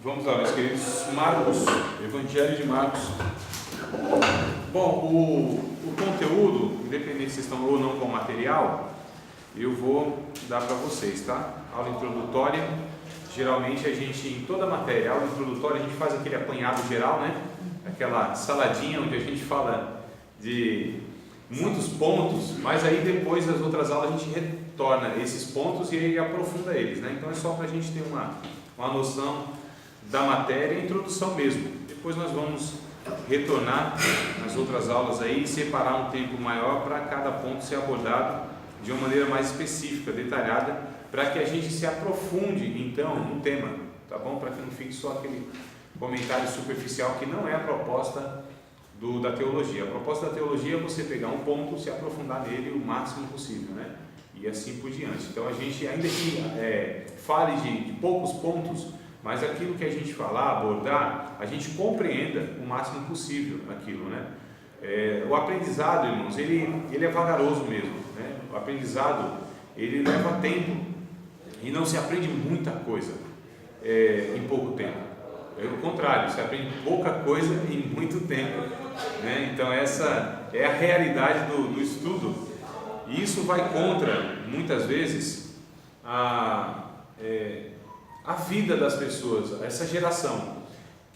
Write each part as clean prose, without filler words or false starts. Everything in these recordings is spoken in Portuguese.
Vamos lá, meus queridos. Marcos, Evangelho de Marcos. Bom, o conteúdo, independente se vocês estão ou não com o material, eu vou dar para vocês, tá? Aula introdutória. Geralmente a gente, em toda a matéria, aula introdutória, a gente faz aquele apanhado geral, né? Aquela saladinha onde a gente fala de muitos pontos, mas aí depois das outras aulas a gente retorna esses pontos e aí aprofunda eles, né? Então é só para a gente ter uma noção da matéria e introdução mesmo. Depois nós vamos retornar nas outras aulas aí e separar um tempo maior para cada ponto ser abordado de uma maneira mais específica, detalhada, para que a gente se aprofunde então no tema, tá bom? Para que não fique só aquele comentário superficial que não é a proposta da teologia. A proposta da teologia é você pegar um ponto, se aprofundar nele o máximo possível, né? E assim por diante. Então a gente, ainda que fale de poucos pontos, mas aquilo que a gente falar, abordar, a gente compreenda o máximo possível aquilo, né? O aprendizado, irmãos, ele é vagaroso mesmo, né? O aprendizado, ele leva tempo e não se aprende muita coisa em pouco tempo. Pelo contrário, se aprende pouca coisa em muito tempo, né? Então essa é a realidade do estudo, e isso vai contra, muitas vezes, a vida das pessoas, essa geração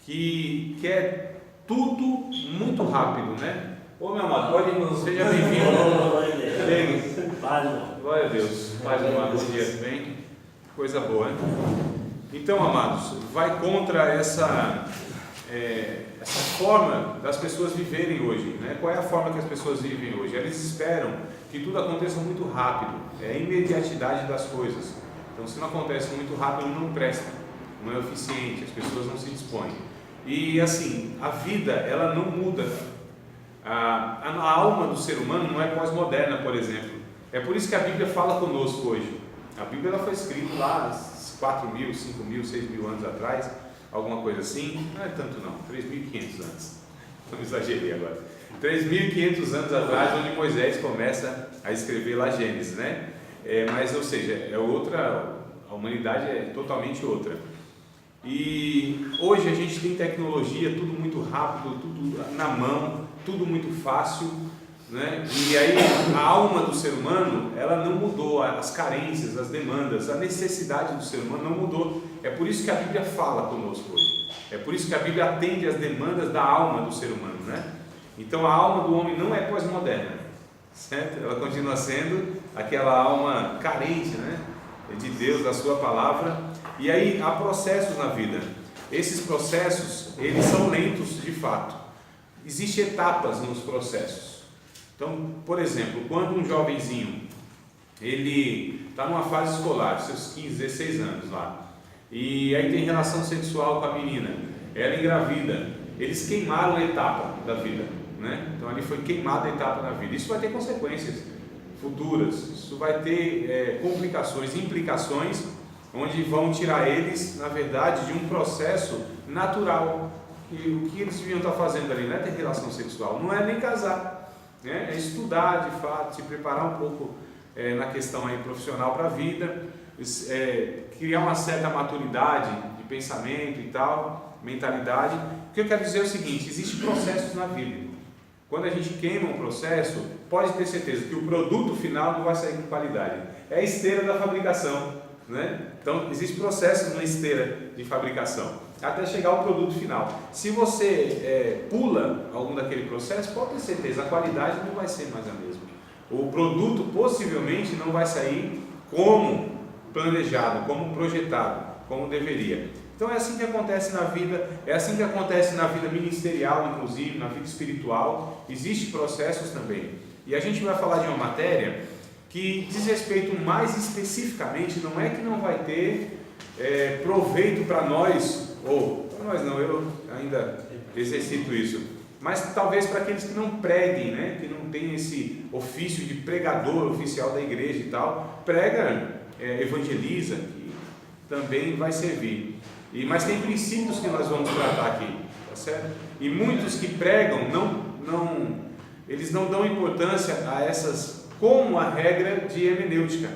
que quer tudo muito rápido, né? Ô meu amado, seja bem-vindo. Glória a Deus. Paz, amado, bom dia, tudo bem? Coisa boa, hein? Então, amados, vai contra essa forma das pessoas viverem hoje, né? Qual é a forma que as pessoas vivem hoje? Eles esperam que tudo aconteça muito rápido, é a imediatidade das coisas. Então, se não acontece muito rápido, não presta, não é eficiente, as pessoas não se dispõem. E assim, a vida, ela não muda. A alma do ser humano não é pós-moderna, por exemplo. É por isso que a Bíblia fala conosco hoje. A Bíblia ela foi escrita lá 4.000, 5.000, 6.000 anos atrás, alguma coisa assim. Não é tanto não, 3.500 anos. Não exagerei agora. 3.500 anos atrás, onde Moisés começa a escrever lá Gênesis, né? Mas, ou seja, é outra, a humanidade é totalmente outra. E hoje a gente tem tecnologia, tudo muito rápido, tudo na mão, tudo muito fácil, né? E aí a alma do ser humano, ela não mudou, as carências, as demandas, a necessidade do ser humano não mudou. É por isso que a Bíblia fala conosco hoje. É por isso que a Bíblia atende às demandas da alma do ser humano, né? Então a alma do homem não é pós-moderna, certo? Ela continua sendo aquela alma carente, né? De Deus, da sua palavra. E aí há processos na vida. Esses processos, eles são lentos de fato. Existem etapas nos processos. Então, por exemplo, quando um jovenzinho, ele está numa fase escolar, seus 15, 16 anos lá, e aí tem relação sexual com a menina, ela engravida, eles queimaram a etapa da vida, né? Então ali foi queimada a etapa da vida. Isso vai ter consequências futuras, isso vai ter complicações, implicações, onde vão tirar eles, na verdade, de um processo natural. E o que eles deviam estar fazendo ali não é ter relação sexual, não é nem casar, né? É estudar de fato, se preparar um pouco na questão aí profissional para a vida, criar uma certa maturidade de pensamento e tal, mentalidade. O que eu quero dizer é o seguinte: existem processos na vida. Quando a gente queima um processo, pode ter certeza que o produto final não vai sair com qualidade. É a esteira da fabricação, né? Então, existe processos na esteira de fabricação, até chegar ao produto final. Se você pula algum daquele processo, pode ter certeza, a qualidade não vai ser mais a mesma. O produto possivelmente não vai sair como planejado, como projetado, como deveria. Então é assim que acontece na vida, é assim que acontece na vida ministerial, inclusive, na vida espiritual. Existem processos também. E a gente vai falar de uma matéria que diz respeito mais especificamente, não é que não vai ter proveito para nós, ou para nós não, eu ainda exercito isso, mas talvez para aqueles que não preguem, né? Que não tem esse ofício de pregador oficial da igreja e tal, prega, evangeliza, que também vai servir. Mas tem princípios que nós vamos tratar aqui, tá certo? E muitos que pregam, eles não dão importância a essas, como a regra de hermenêutica.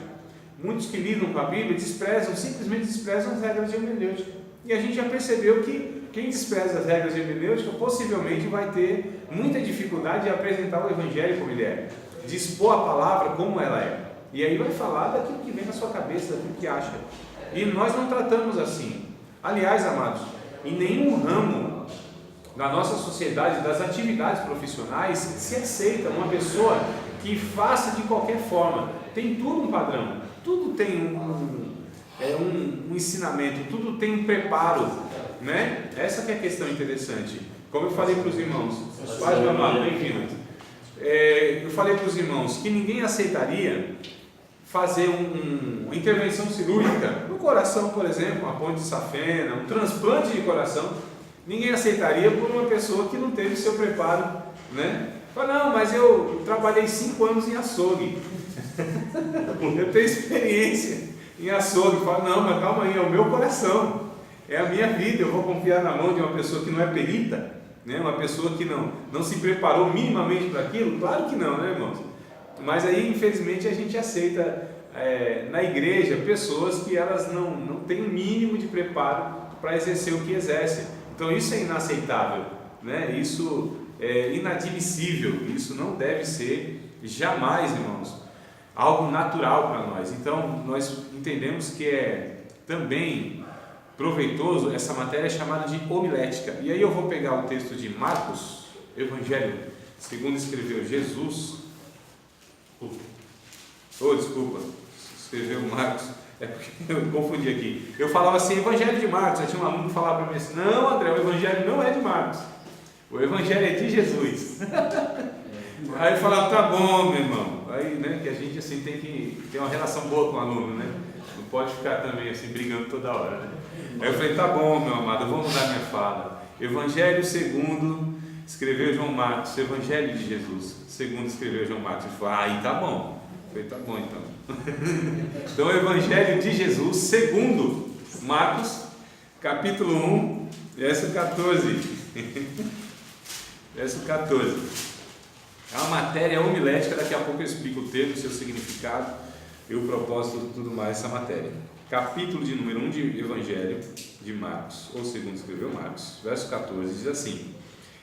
Muitos que lidam com a Bíblia simplesmente desprezam as regras de hermenêutica. E a gente já percebeu que quem despreza as regras de hermenêutica possivelmente vai ter muita dificuldade de apresentar o Evangelho como ele é, de expor a palavra como ela é. E aí vai falar daquilo que vem na sua cabeça, daquilo que acha. E nós não tratamos assim. Aliás, amados, em nenhum ramo da nossa sociedade, das atividades profissionais, se aceita uma pessoa que faça de qualquer forma. Tem tudo um padrão, tudo tem um ensinamento, tudo tem um preparo, né? Essa que é a questão interessante. Como eu falei para os irmãos, Paz, meu amado, bem-vindo. Eu falei para os irmãos que ninguém aceitaria fazer uma intervenção cirúrgica no coração, por exemplo, uma ponte de safena, um transplante de coração. Ninguém aceitaria por uma pessoa que não teve seu preparo, né? Fala, não, mas eu trabalhei 5 anos em açougue, eu tenho experiência em açougue. Fala, não, mas calma aí, é o meu coração, é a minha vida, eu vou confiar na mão de uma pessoa que não é perita, né? Uma pessoa que não se preparou minimamente para aquilo? Claro que não, né, irmãos? Mas aí, infelizmente, a gente aceita na igreja pessoas que elas não têm o mínimo de preparo para exercer o que exercem. Então isso é inaceitável, né? Isso é inadmissível, isso não deve ser jamais, irmãos, algo natural para nós. Então nós entendemos que é também proveitoso essa matéria chamada de homilética. E aí eu vou pegar o texto de Marcos, Evangelho segundo escreveu Jesus. Desculpa, escreveu Marcos, é porque eu confundi aqui. Eu falava assim, Evangelho de Marcos. Aí tinha um aluno que falava para mim assim, não, André, o Evangelho não é de Marcos, o Evangelho é de Jesus. Aí eu falava, tá bom, meu irmão. Aí, né, que a gente assim tem que ter uma relação boa com o aluno, né? Não pode ficar também assim brigando toda hora, né? Aí eu falei, tá bom, meu amado, eu vou mudar minha fala. Evangelho segundo escreveu João Marcos, Evangelho de Jesus segundo escreveu João Marcos. Ele falou, aí tá bom. Eu falei, tá bom então. Então o Evangelho de Jesus segundo Marcos, capítulo 1, verso 14. Verso 14. É uma matéria homilética, daqui a pouco eu explico o termo, o seu significado e o propósito de tudo mais dessa matéria. Capítulo de número 1 de Evangelho de Marcos, ou segundo escreveu Marcos, verso 14, diz assim: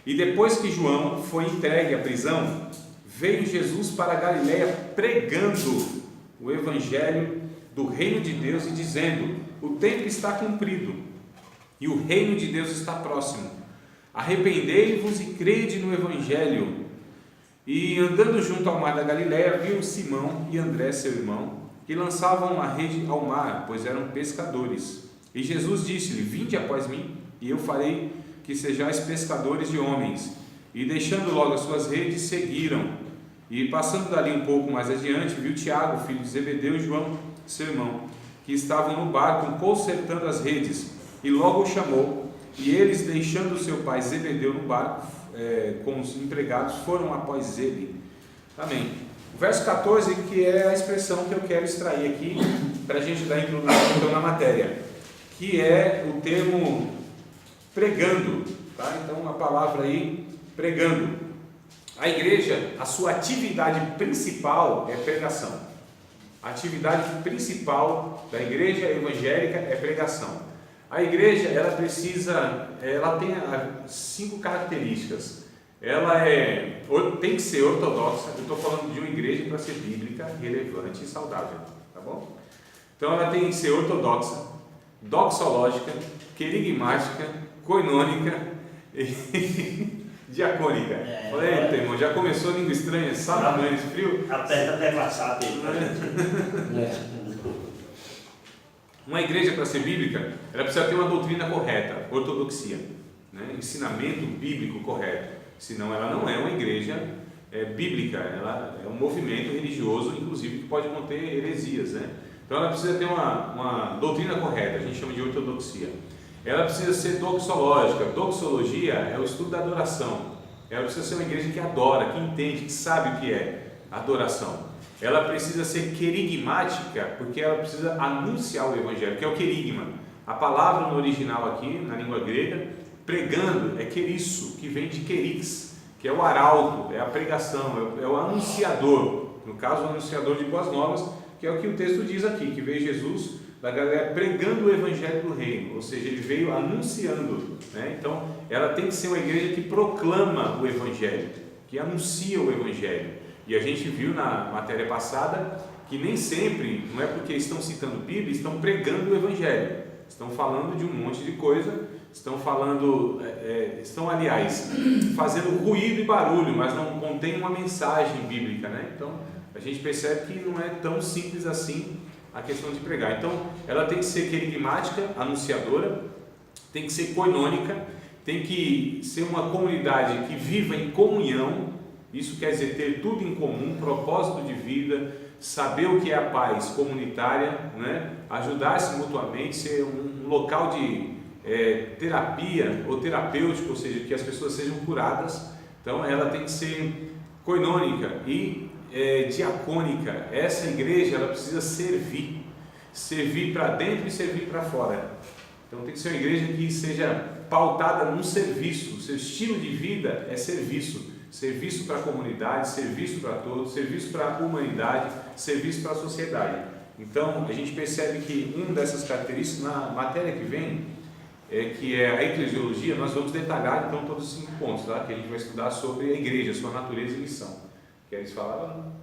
E depois que João foi entregue à prisão, veio Jesus para a Galileia pregando o Evangelho do reino de Deus e dizendo: o tempo está cumprido e o reino de Deus está próximo. Arrependei-vos e crede no Evangelho. E andando junto ao mar da Galileia, viu Simão e André, seu irmão, que lançavam a rede ao mar, pois eram pescadores. E Jesus disse-lhe: vinde após mim, e eu farei que sejais pescadores de homens. E deixando logo as suas redes, seguiram. E passando dali um pouco mais adiante, viu Tiago, filho de Zebedeu, e João, seu irmão, que estavam no barco consertando as redes, e logo o chamou. E eles, deixando seu pai Zebedeu no barco com os empregados, foram após ele. Amém. O verso 14, que é a expressão que eu quero extrair aqui para a gente dar introdução então na matéria, que é o termo pregando, tá? Então a palavra aí, pregando. A igreja, a sua atividade principal é pregação. A atividade principal da igreja evangélica é pregação. A igreja, ela tem 5 características. Ela tem que ser ortodoxa. Eu estou falando de uma igreja para ser bíblica, relevante e saudável, tá bom? Então ela tem que ser ortodoxa, doxológica, querigmática, coinônica e diacônica. Falei, eita, irmão, já começou a língua estranha, sábado, manhã de frio? Aperta até passar dele. Uma igreja, para ser bíblica, ela precisa ter uma doutrina correta, ortodoxia, né? Ensinamento bíblico correto, senão ela não é uma igreja bíblica, ela é um movimento religioso, inclusive, que pode conter heresias, né? Então ela precisa ter uma doutrina correta, a gente chama de ortodoxia. Ela precisa ser doxológica. Doxologia é o estudo da adoração. Ela precisa ser uma igreja que adora, que entende, que sabe o que é adoração. Ela precisa ser querigmática, porque ela precisa anunciar o Evangelho, que é o querigma. A palavra no original aqui, na língua grega, pregando, é querisso, que vem de querix, que é o arauto, é a pregação, é o anunciador. No caso, o anunciador de boas novas, que é o que o texto diz aqui, que veio Jesus da galera pregando o evangelho do reino, ou seja, ele veio anunciando, né? Então, ela tem que ser uma igreja que proclama o evangelho, que anuncia o evangelho. E a gente viu na matéria passada que nem sempre, não é porque estão citando Bíblia, estão pregando o evangelho, estão falando de um monte de coisa, estão falando, aliás, fazendo ruído e barulho, mas não contém uma mensagem bíblica, né? Então, a gente percebe que não é tão simples assim a questão de pregar. Então, ela tem que ser querigmática, anunciadora, tem que ser koinônica, tem que ser uma comunidade que viva em comunhão. Isso quer dizer ter tudo em comum, propósito de vida, saber o que é a paz comunitária, né? Ajudar-se mutuamente, ser um local de terapia ou terapêutico, ou seja, que as pessoas sejam curadas. Então, ela tem que ser koinônica e diacônica. Essa igreja, ela precisa servir para dentro e servir para fora. Então tem que ser uma igreja que seja pautada num serviço. O seu estilo de vida é serviço para a comunidade, serviço para todos, serviço para a humanidade, serviço para a sociedade. Então a gente percebe que uma dessas características, na matéria que vem, que é a eclesiologia, nós vamos detalhar então todos os 5 pontos, tá? Que a gente vai estudar sobre a igreja, sua natureza e missão. Queres falar?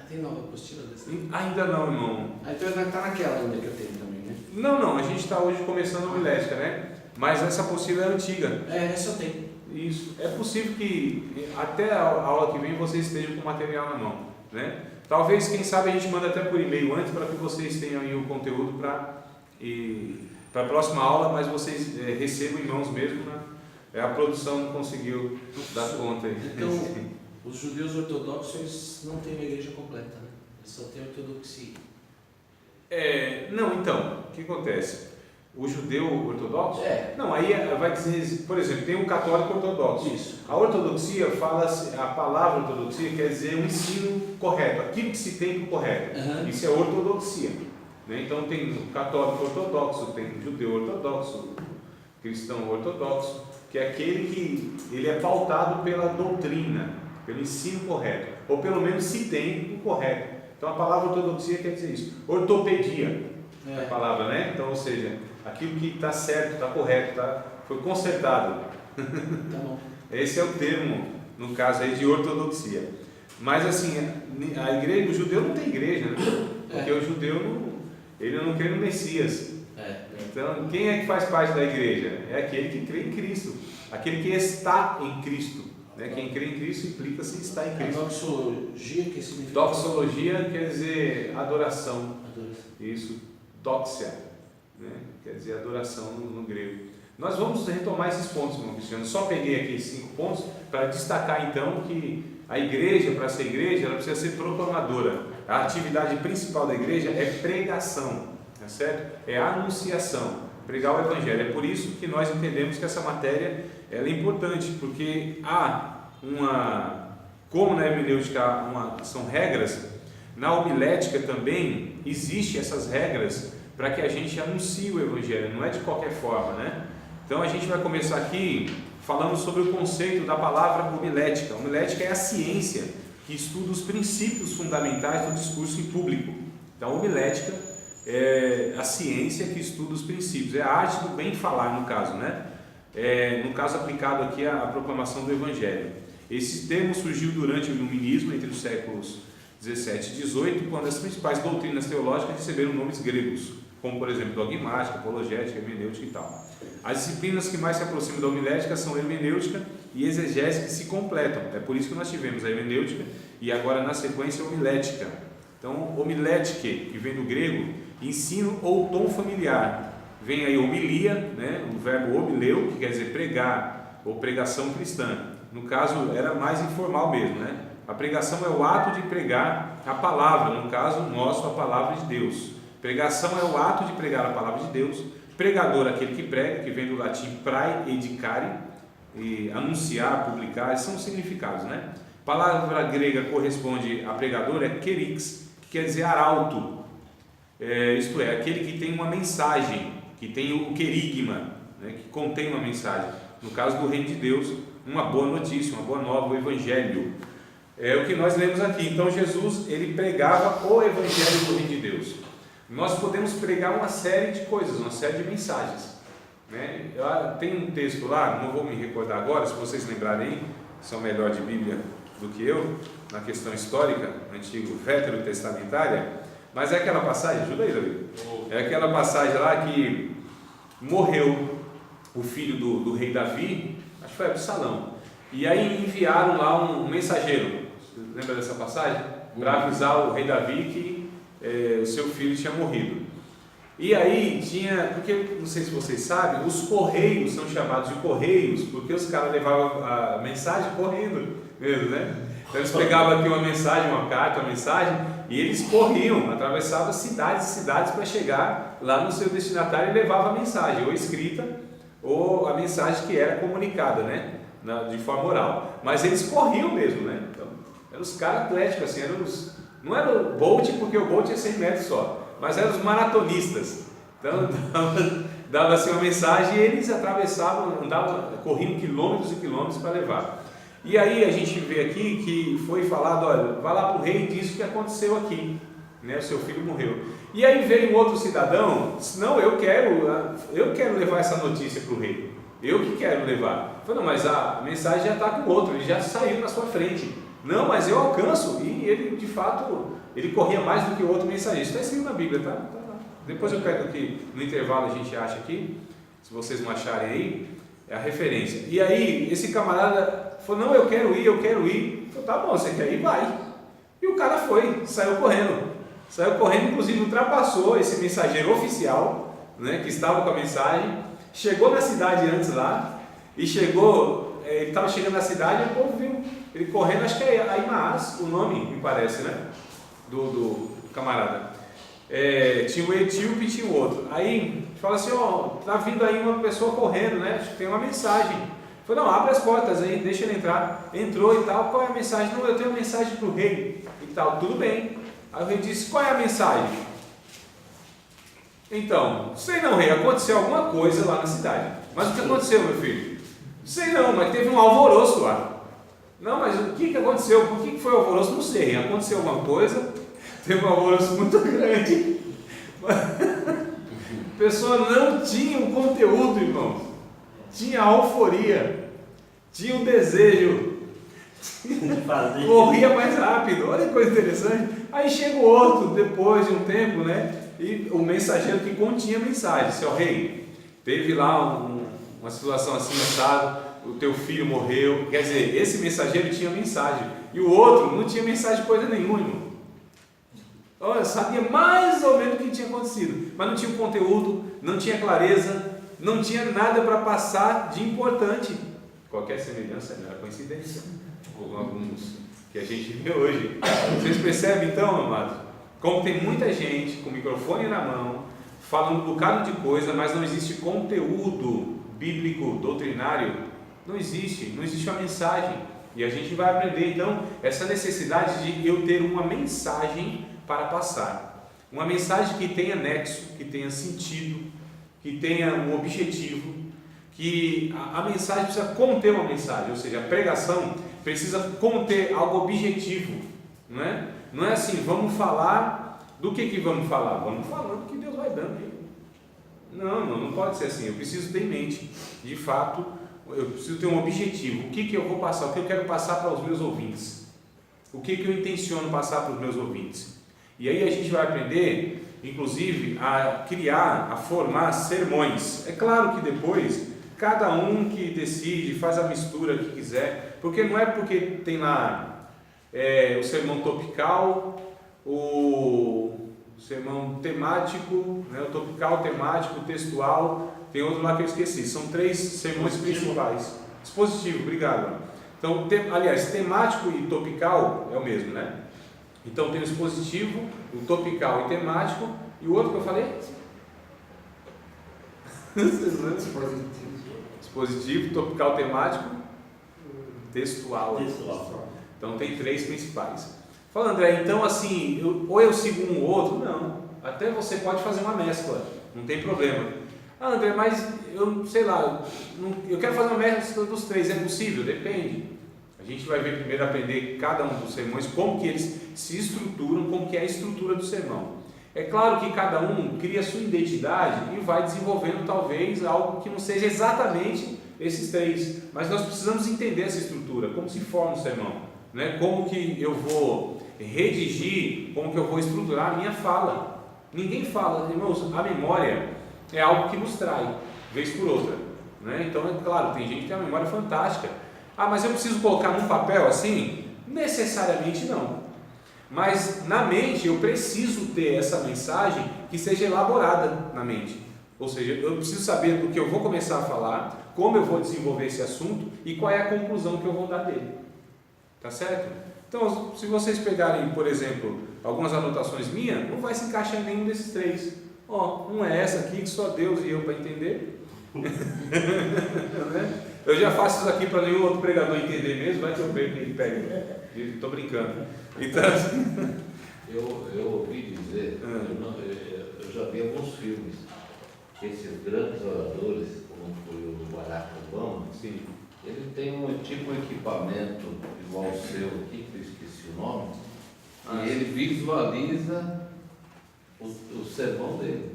Tem nova apostila dessa? Ainda não, irmão. Então vai estar naquela ainda que eu tenho também, né? Não, a gente está hoje começando a homilética, né? Mas essa apostila é antiga. Essa eu tenho. Isso. É possível que até a aula que vem vocês estejam com o material na mão, né? Talvez, quem sabe, a gente manda até por e-mail antes para que vocês tenham aí o conteúdo para a próxima aula, mas vocês recebam em mãos mesmo, né? A produção não conseguiu dar conta aí. Então, os judeus ortodoxos não têm uma igreja completa, né? Eles só têm ortodoxia. Não, então, o que acontece? O judeu ortodoxo? Não, aí vai dizer, por exemplo, tem um católico ortodoxo. Isso. A ortodoxia a palavra ortodoxia quer dizer um ensino correto, aquilo que se tem por correto. Uhum. Isso é ortodoxia, né? Então tem o católico ortodoxo, tem o judeu ortodoxo, o cristão ortodoxo, que é aquele que ele é pautado pela doutrina, pelo ensino correto, ou pelo menos se tem o correto. Então a palavra ortodoxia quer dizer isso. Ortopedia é a palavra, né? Então, ou seja, aquilo que está certo, está correto, foi consertado. Tá bom. Esse é o termo, no caso aí, de ortodoxia. Mas assim, a igreja, o judeu não tem igreja, né? Porque o judeu ele não crê no Messias. Então, quem é que faz parte da igreja? É aquele que crê em Cristo, aquele que está em Cristo, né? Quem crê em Cristo implica-se estar em Cristo. Doxologia, que significa? Doxologia quer dizer adoração. Isso, doxia, né? Quer dizer adoração no grego. Nós vamos retomar esses pontos, irmão Cristiano. Só peguei aqui 5 pontos para destacar então que a igreja, para ser igreja, ela precisa ser proclamadora. A atividade principal da igreja é pregação, tá certo? É anunciação, pregar o evangelho. É por isso que nós entendemos que essa matéria ela é importante, porque como na hermenêutica são regras, na homilética também existe essas regras para que a gente anuncie o evangelho, não é de qualquer forma, né? Então a gente vai começar aqui falando sobre o conceito da palavra homilética. A homilética é a ciência que estuda os princípios fundamentais do discurso em público. Então a homilética é a ciência que estuda os princípios, é a arte do bem falar, no caso, né? No caso aplicado aqui à proclamação do evangelho. Esse termo surgiu durante o iluminismo, entre os séculos 17 e 18, quando as principais doutrinas teológicas receberam nomes gregos, como por exemplo dogmática, apologética, hermenêutica e tal. As disciplinas que mais se aproximam da homilética são hermenêutica e exegese, que se completam. É por isso que nós tivemos a hermenêutica e agora na sequência a homilética. Então, homilétique, que vem do grego, ensino ou tom familiar. Vem aí homilia, né? O verbo homileu, que quer dizer pregar ou pregação cristã. No caso, era mais informal mesmo, né? A pregação é o ato de pregar a palavra, no caso nosso, a palavra de Deus. Pregação é o ato de pregar a palavra de Deus. Pregador, aquele que prega, que vem do latim prae edicare, e anunciar, publicar, são os significados, né? A palavra grega corresponde a pregador é kerix, que quer dizer arauto, isto é, aquele que tem uma mensagem, que tem o querigma, né? Que contém uma mensagem. No caso do reino de Deus, uma boa notícia, uma boa nova, o evangelho. É o que nós lemos aqui. Então Jesus, ele pregava o evangelho do reino de Deus. nós podemos pregar uma série de coisas, uma série de mensagens, né? Tem um texto lá, não vou me recordar agora, se vocês lembrarem, são melhor de Bíblia do que eu, na questão histórica, antigo veterotestamentária, mas é aquela passagem, ajuda aí, David, é aquela passagem lá que morreu o filho do rei Davi, acho que foi Absalão, e aí enviaram lá um mensageiro, você lembra dessa passagem? Para avisar o rei Davi que o seu filho tinha morrido. E aí tinha, porque não sei se vocês sabem, os correios são chamados de correios porque os caras levavam a mensagem correndo mesmo, né? Então eles pegavam aqui uma mensagem, uma carta, uma mensagem, e eles corriam, atravessavam cidades e cidades para chegar lá no seu destinatário e levavam a mensagem, ou escrita, ou a mensagem que era comunicada, né? De forma oral. Mas eles corriam mesmo, né? Então, eram os caras atléticos, assim, não era o Bolt, porque o Bolt é 100 metros só, mas eram os maratonistas. Então dava assim uma mensagem e eles atravessavam, corriam quilômetros e quilômetros para levar. E aí a gente vê aqui que foi falado, olha, vai lá para o rei e diz o que aconteceu aqui, né? O seu filho morreu. E aí veio um outro cidadão, disse, não, eu quero levar essa notícia para o rei, eu que quero levar. Falei, não, mas a mensagem já está com o outro, ele já saiu na sua frente. Não, mas eu alcanço. E ele, de fato, ele corria mais do que o outro mensageiro. Isso está escrito na Bíblia, tá? Depois eu pego aqui, no intervalo a gente acha aqui, se vocês não acharem aí, é a referência. E aí, esse camarada falou, não, eu quero ir. Eu falei, tá bom, você quer ir? Vai. E o cara foi, saiu correndo, inclusive ultrapassou esse mensageiro oficial, né, que estava com a mensagem, chegou na cidade antes lá, e ele estava chegando na cidade e o povo viu ele correndo, acho que é Aimaas, o nome, me parece, né, do camarada. Tinha o etíope e tinha o outro. Aí fala assim, tá vindo aí uma pessoa correndo, né? Acho que tem uma mensagem. Falei, não, abre as portas aí, deixa ele entrar. Entrou e tal, qual é a mensagem? Não, eu tenho uma mensagem para o rei e tal, tudo bem. Aí o rei disse, qual é a mensagem? Então, sei não, rei, aconteceu alguma coisa lá na cidade. Mas o que aconteceu, meu filho? Sei não, mas teve um alvoroço lá. Não, mas o que aconteceu? Por que foi o alvoroço? Não sei, aconteceu alguma coisa, teve um alvoroço muito grande. A pessoa não tinha um conteúdo, irmãos. Tinha a euforia, tinha o desejo, corria mais rápido. Olha que coisa interessante. Aí chega o outro, depois de um tempo, né? E o mensageiro que continha a mensagem, seu rei, teve lá uma situação assim, sabe? O teu filho morreu. Quer dizer, esse mensageiro tinha mensagem e o outro não tinha mensagem de coisa nenhuma, irmão. Olha, sabia mais ou menos o que tinha acontecido, mas não tinha conteúdo, não tinha clareza, não tinha nada para passar de importante. Qualquer semelhança não era coincidência, com alguns que a gente vê hoje. Vocês percebem então, amados, como tem muita gente com o microfone na mão, falando um bocado de coisa, mas não existe conteúdo bíblico, doutrinário. Não existe uma mensagem. E a gente vai aprender então essa necessidade de eu ter uma mensagem para passar. Uma mensagem que tenha nexo, que tenha sentido, que tenha um objetivo, que a mensagem precisa conter uma mensagem, ou seja, a pregação precisa conter algo objetivo, não é? Não é assim, vamos falar, do que vamos falar? Vamos falando que Deus vai dando. Não pode ser assim, eu preciso ter em mente, de fato, eu preciso ter um objetivo, o que eu vou passar, o que eu quero passar para os meus ouvintes, o que eu intenciono passar para os meus ouvintes. E aí a gente vai aprender, inclusive, a criar, a formar sermões. É claro que depois, cada um que decide, faz a mistura que quiser, porque não é porque tem lá o sermão topical, o sermão temático, né, o topical, temático, textual, tem outro lá que eu esqueci, são 3 sermões principais. Dispositivo, obrigado. Então, aliás, temático e topical é o mesmo, né? Então tem o dispositivo, o topical e temático, e o outro que eu falei? Dispositivo, topical, temático, textual. Então tem 3 principais. Fala, André, então assim, ou eu sigo um ou outro? Não, até você pode fazer uma mescla, não tem problema. Ah, André, mas eu sei lá, eu quero fazer uma mescla dos 3, é possível? Depende. A gente vai ver primeiro, aprender cada um dos sermões, como que eles se estruturam, como que é a estrutura do sermão. É claro que cada um cria sua identidade e vai desenvolvendo talvez algo que não seja exatamente esses três, mas nós precisamos entender essa estrutura, como se forma um sermão, né? Como que eu vou redigir, como que eu vou estruturar a minha fala. Ninguém fala, irmãos, a memória é algo que nos trai, vez por outra, né? Então é claro, tem gente que tem uma memória fantástica. Ah, mas eu preciso colocar num papel assim? Necessariamente não. Mas na mente eu preciso ter essa mensagem que seja elaborada na mente. Ou seja, eu preciso saber do que eu vou começar a falar, como eu vou desenvolver esse assunto e qual é a conclusão que eu vou dar dele. Tá certo? Então, se vocês pegarem, por exemplo, algumas anotações minhas, não vai se encaixar em nenhum desses três. Ó, uma é essa aqui que só Deus e eu para entender. Eu já faço isso aqui para nenhum outro pregador entender mesmo, vai que eu pego e pega. Estou brincando. Então, eu ouvi dizer, eu já vi alguns filmes, que esses grandes oradores, como foi o Barack Obama, sim. ele tem um tipo de equipamento igual ao seu aqui, que eu esqueci o nome, e ele visualiza o sermão dele.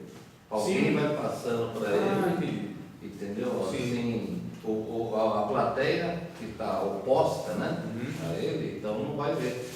Alguém Sim. vai passando para ele, entendeu? Sim. Assim, a plateia que está oposta, né, a ele, então não vai ver.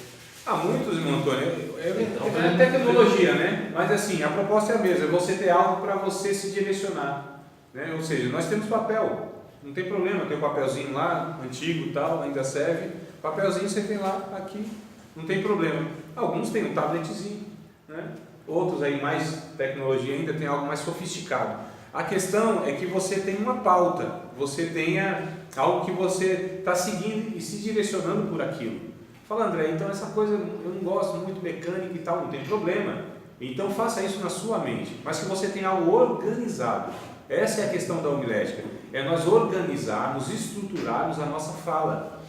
Há muitos, irmão Antônio, Então, é tecnologia, né? Mas assim, a proposta é a mesma, é você ter algo para você se direcionar, né? Ou seja, nós temos papel, não tem problema, tem um papelzinho lá, antigo e tal, ainda serve, papelzinho você tem lá, aqui, não tem problema. Alguns têm um tabletzinho, né? Outros aí, mais tecnologia ainda, tem algo mais sofisticado. A questão é que você tenha uma pauta, você tenha algo que você está seguindo e se direcionando por aquilo. Fala, André, então essa coisa eu não gosto muito mecânica e tal, não tem problema. Então faça isso na sua mente, mas que você tenha algo organizado. Essa é a questão da homilética, é nós organizarmos, estruturarmos a nossa fala,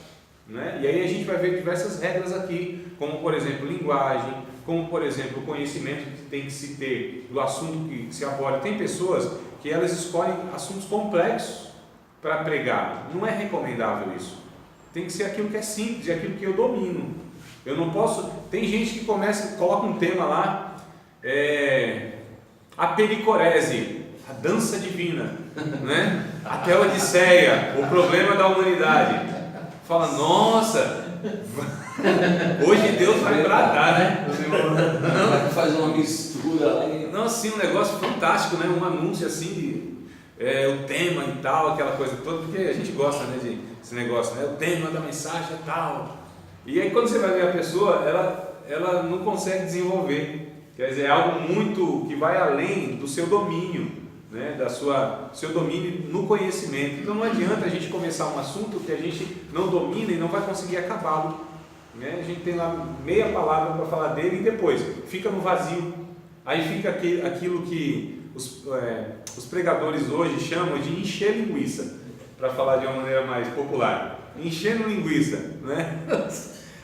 né? E aí a gente vai ver diversas regras aqui, como por exemplo linguagem, como por exemplo o conhecimento que tem que se ter do assunto que se aborda. Tem pessoas que elas escolhem assuntos complexos para pregar, não é recomendável isso. Tem que ser aquilo que é simples e aquilo que eu domino. Eu não posso. Tem gente que coloca um tema lá, a pericorese, a dança divina, né? A Teodiceia, o problema da humanidade. Fala, nossa, hoje Deus vai bradar, né? Faz uma mistura lá. Não, assim, um negócio fantástico, né? Um anúncio assim, o tema e tal, aquela coisa toda, porque a gente gosta, né, desse negócio, né? O tema da mensagem é tal. E aí quando você vai ver a pessoa, ela não consegue desenvolver. Quer dizer, é algo muito que vai além do seu domínio, né? Seu domínio no conhecimento. Então não adianta a gente começar um assunto que a gente não domina e não vai conseguir acabá-lo, né? A gente tem lá meia palavra para falar dele e depois fica no vazio. Aí fica aquilo que os pregadores hoje chamam de encher linguiça, para falar de uma maneira mais popular, enchendo linguiça, né?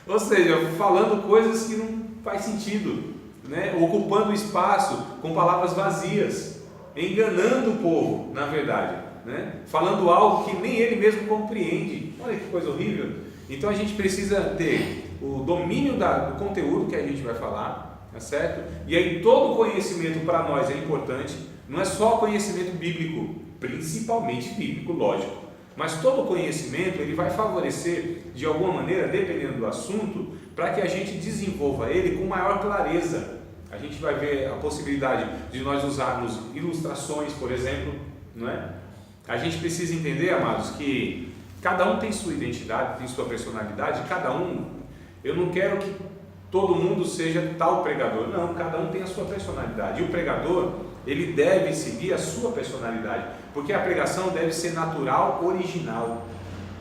Ou seja, falando coisas que não faz sentido, né? Ocupando espaço com palavras vazias, enganando o povo, na verdade, né? Falando algo que nem ele mesmo compreende. Olha que coisa horrível. Então a gente precisa ter o domínio do conteúdo que a gente vai falar, tá certo? E aí todo conhecimento para nós é importante, não é só conhecimento bíblico, principalmente bíblico, lógico, mas todo conhecimento ele vai favorecer de alguma maneira, dependendo do assunto, para que a gente desenvolva ele com maior clareza. A gente vai ver a possibilidade de nós usarmos ilustrações, por exemplo, não é? A gente precisa entender, amados, que cada um tem sua identidade, tem sua personalidade, eu não quero que todo mundo seja tal pregador, não, cada um tem a sua personalidade, e o pregador, ele deve seguir a sua personalidade, porque a pregação deve ser natural, original,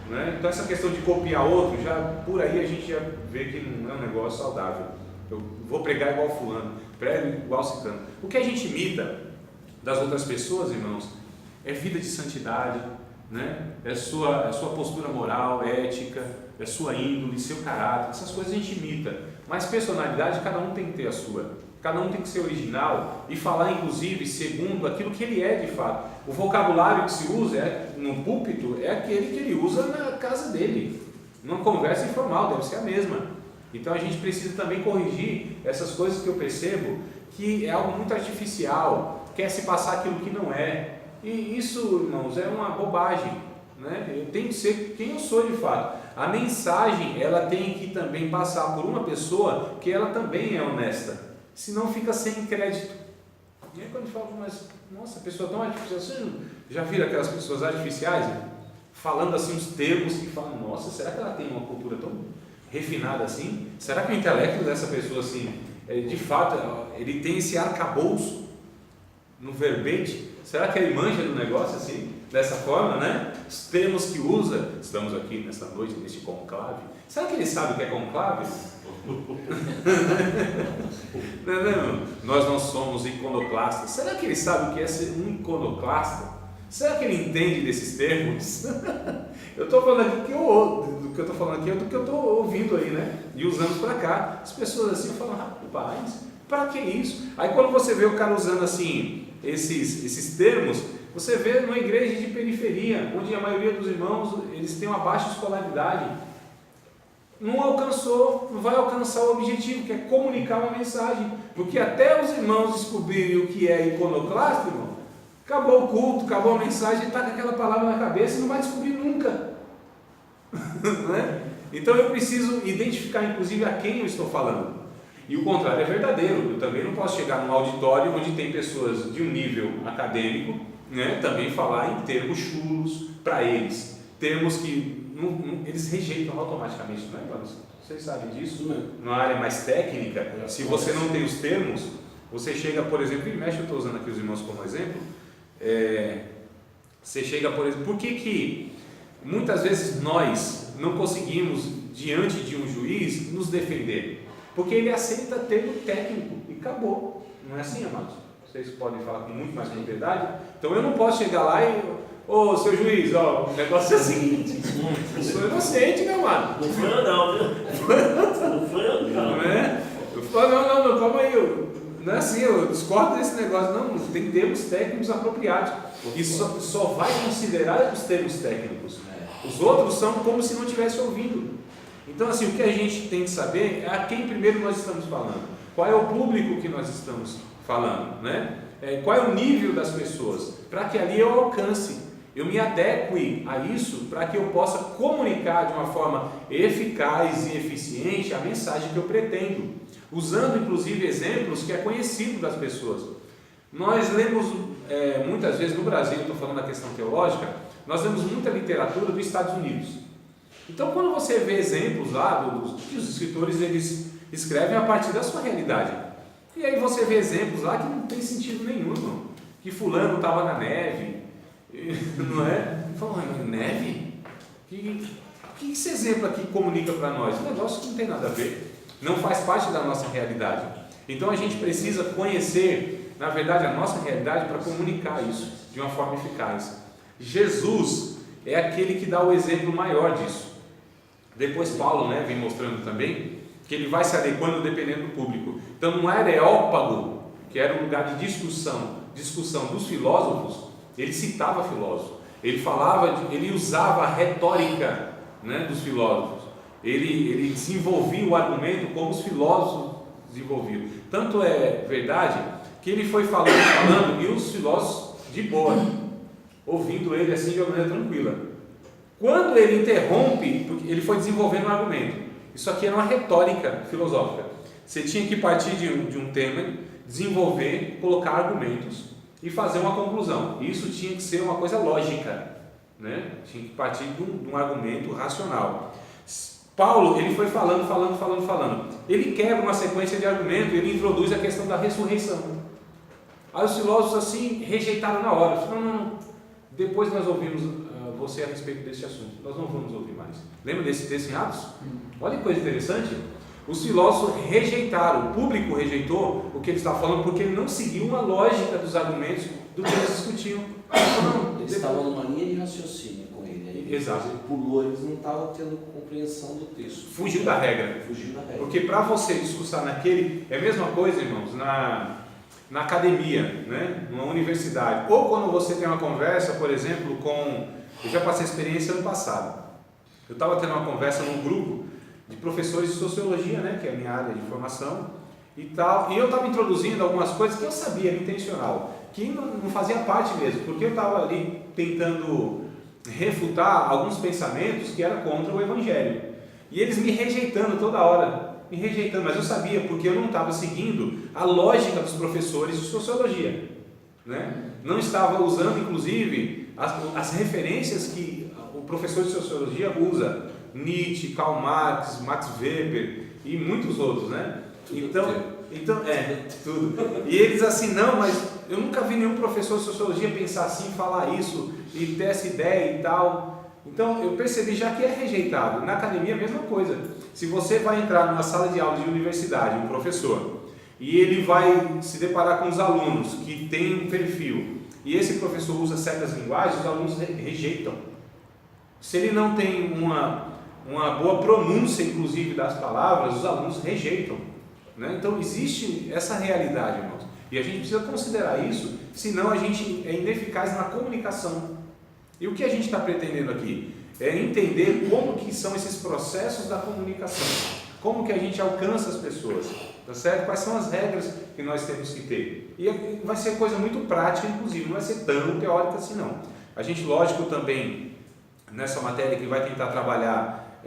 né? Então essa questão de copiar outro, por aí a gente já vê que não é um negócio saudável. Eu vou pregar igual fulano, prego igual ciclano. O que a gente imita das outras pessoas, irmãos, é vida de santidade, né? É sua postura moral, ética, é sua índole, seu caráter, essas coisas a gente imita, mas personalidade cada um tem que ter a sua. Cada um tem que ser original e falar, inclusive, segundo aquilo que ele é de fato. O vocabulário que se usa no púlpito é aquele que ele usa na casa dele. Numa conversa informal, deve ser a mesma. Então a gente precisa também corrigir essas coisas que eu percebo que é algo muito artificial, quer se passar aquilo que não é. E isso, irmãos, é uma bobagem, né? Eu tenho que ser quem eu sou de fato. A mensagem, ela tem que também passar por uma pessoa que ela também é honesta, senão fica sem crédito. E aí quando eu falo, mas nossa, a pessoa tão artificial, você já viram aquelas pessoas artificiais, né? Falando assim os termos que falam, nossa, será que ela tem uma cultura tão refinada assim? Será que o intelecto dessa pessoa assim, de fato, ele tem esse arcabouço no verbete? Será que ele manja do negócio assim, dessa forma, né? Os termos que usa, estamos aqui nesta noite, neste conclave. Será que ele sabe o que é conclave? Não, nós não somos iconoclastas. Será que ele sabe o que é ser um iconoclasta? Será que ele entende desses termos? Eu estou falando aqui do que eu estou falando aqui é do que eu estou ouvindo aí, né? De uns anos para cá. As pessoas assim falam, rapaz, para que isso? Aí quando você vê o cara usando assim esses termos, você vê numa igreja de periferia, onde a maioria dos irmãos eles têm uma baixa escolaridade, não vai alcançar o objetivo, que é comunicar uma mensagem, porque até os irmãos descobrirem o que é iconoclasta, irmão, acabou o culto, acabou a mensagem, está com aquela palavra na cabeça e não vai descobrir nunca. Né? Então eu preciso identificar inclusive a quem eu estou falando. E o contrário é verdadeiro. Eu também não posso chegar num auditório onde tem pessoas de um nível acadêmico, né, também falar em termos chulos para eles, termos que eles rejeitam automaticamente, não é, Paulo? Vocês sabem disso? Na área mais técnica, se você não tem os termos, você chega, por exemplo, e mexe, eu estou usando aqui os irmãos como exemplo, você chega, por exemplo, por que muitas vezes nós não conseguimos, diante de um juiz, nos defender? Porque ele aceita termo técnico e acabou. Não é assim, amados? Vocês podem falar com muito mais propriedade. Então eu não posso chegar lá e, ô seu juiz, ó, o negócio é o seguinte, eu sou inocente, meu amado. Não foi eu não, viu? Não foi eu não. Não é? Eu falo, não, calma aí, não é assim, eu discordo desse negócio, não, tem termos técnicos apropriados. E só vai considerar os termos técnicos. Os outros são como se não tivesse ouvido. Então, assim, o que a gente tem que saber é a quem primeiro nós estamos falando, qual é o público que nós estamos falando, né? Qual é o nível das pessoas, para que ali eu alcance, eu me adeque a isso, para que eu possa comunicar de uma forma eficaz e eficiente a mensagem que eu pretendo, usando inclusive exemplos que é conhecido das pessoas. Nós lemos muitas vezes no Brasil, estou falando da questão teológica, nós lemos muita literatura dos Estados Unidos. Então, quando você vê exemplos lá, que os escritores eles escrevem a partir da sua realidade, e aí você vê exemplos lá que não tem sentido nenhum, não. Que fulano estava na neve, não é? Fala, neve? O que esse exemplo aqui comunica para nós? Um negócio que não tem nada a ver, não faz parte da nossa realidade. Então a gente precisa conhecer, na verdade, a nossa realidade para comunicar isso de uma forma eficaz. Jesus é aquele que dá o exemplo maior disso. Depois Paulo, né, vem mostrando também que ele vai se adequando dependendo do público. Então no Areópago, que era um lugar de discussão dos filósofos, ele citava filósofos, ele usava a retórica, né, dos filósofos, ele desenvolvia o argumento como os filósofos desenvolviam. Tanto é verdade que ele foi falando e os filósofos de boa, ouvindo ele assim de uma maneira tranquila. Quando ele interrompe, porque ele foi desenvolvendo um argumento, isso aqui era uma retórica filosófica. Você tinha que partir de um tema, desenvolver, colocar argumentos e fazer uma conclusão. Isso tinha que ser uma coisa lógica, né? Tinha que partir de um argumento racional. Paulo, ele foi falando. Ele quebra uma sequência de argumentos e ele introduz a questão da ressurreição. Aí os filósofos assim rejeitaram na hora. Falaram, não. Depois nós ouvimos você a respeito desse assunto. Nós não vamos ouvir mais. Lembra desse texto em Atos? Olha que coisa interessante. Os filósofos rejeitaram, o público rejeitou o que ele estava falando porque ele não seguiu uma lógica dos argumentos do que eles discutiam. Eles estavam numa linha de raciocínio com ele. Exato. Ele pulou, eles não estavam tendo compreensão do texto. Fugiu da regra. Porque para você discursar naquele, é a mesma coisa, irmãos, na academia, né? Numa universidade. Ou quando você tem uma conversa, por exemplo, eu já passei experiência ano passado. Eu estava tendo uma conversa num grupo de professores de sociologia, né, que é a minha área de formação, e tal. E eu estava introduzindo algumas coisas que eu sabia, era intencional, que não fazia parte mesmo, porque eu estava ali tentando refutar alguns pensamentos que eram contra o Evangelho. E eles me rejeitando toda hora, me rejeitando, mas eu sabia, porque eu não estava seguindo a lógica dos professores de sociologia, né? Não estava usando, inclusive, as referências que o professor de sociologia usa, Nietzsche, Karl Marx, Max Weber e muitos outros, né? Então, tudo. E eles assim, não, mas eu nunca vi nenhum professor de sociologia pensar assim, falar isso e ter essa ideia e tal. Então eu percebi já que é rejeitado. Na academia a mesma coisa. Se você vai entrar numa sala de aula de universidade, um professor, e ele vai se deparar com os alunos que têm um perfil, e esse professor usa certas linguagens, os alunos rejeitam. Se ele não tem uma boa pronúncia, inclusive, das palavras, os alunos rejeitam, né? Então existe essa realidade, irmãos, e a gente precisa considerar isso, senão a gente é ineficaz na comunicação. E o que a gente está pretendendo aqui? É entender como que são esses processos da comunicação, como que a gente alcança as pessoas, tá certo? Quais são as regras que nós temos que ter? E vai ser coisa muito prática, inclusive, não vai ser tão teórica assim não. A gente, lógico, também, nessa matéria que vai tentar trabalhar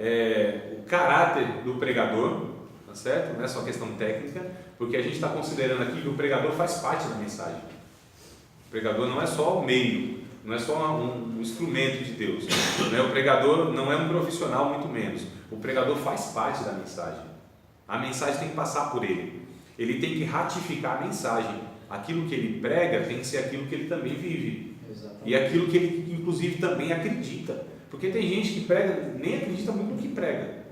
o caráter do pregador, tá certo? Não é só questão técnica, porque a gente está considerando aqui que o pregador faz parte da mensagem. O pregador não é só o meio, não é só um instrumento de Deus, né? O pregador não é um profissional, muito menos. O pregador faz parte da mensagem. A mensagem tem que passar por ele. Ele tem que ratificar a mensagem. Aquilo que ele prega tem que ser aquilo que ele também vive. Exatamente. E aquilo que ele, inclusive, também acredita. Porque tem gente que prega, nem acredita muito no que prega,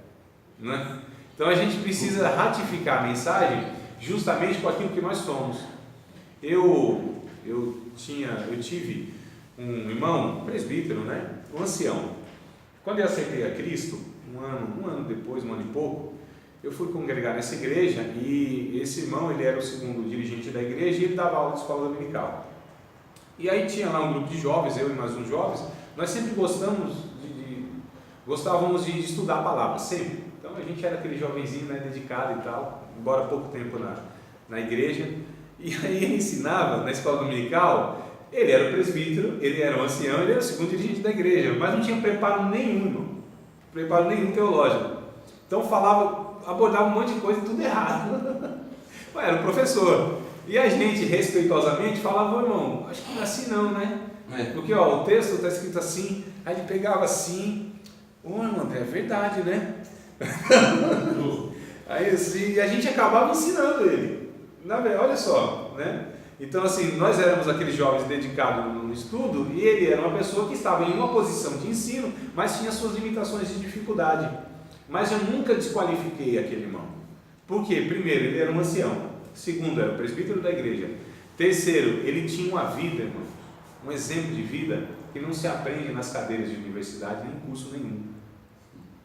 né? Então a gente precisa ratificar a mensagem justamente com aquilo que nós somos. Eu tive um irmão, um presbítero, né? Um ancião. Quando eu aceitei a Cristo, um ano depois, um ano e pouco, eu fui congregar nessa igreja e esse irmão, ele era o segundo dirigente da igreja e ele dava aula de escola dominical. E aí tinha lá um grupo de jovens, eu e mais uns jovens, nós sempre gostávamos de estudar a palavra, sempre. Então a gente era aquele jovenzinho, né, dedicado e tal, embora há pouco tempo na igreja. E aí ele ensinava na escola dominical. Ele era o presbítero, ele era o ancião, ele era o segundo dirigente da igreja, mas não tinha preparo nenhum, irmão. Preparo nenhum teológico. Então abordava um monte de coisa e tudo errado. Era o professor. E a gente, respeitosamente, falava, irmão, acho que não é assim não, né? Porque o texto está escrito assim, aí ele pegava assim, irmão André, é verdade, né? Aí assim, e a gente acabava ensinando ele. Olha só, né? Então assim, nós éramos aqueles jovens dedicados no estudo e ele era uma pessoa que estava em uma posição de ensino, mas tinha suas limitações de dificuldade. Mas eu nunca desqualifiquei aquele irmão. Por quê? Primeiro, ele era um ancião. Segundo, era o presbítero da igreja. Terceiro, ele tinha uma vida, irmão, um exemplo de vida que não se aprende nas cadeiras de universidade, nem em curso nenhum.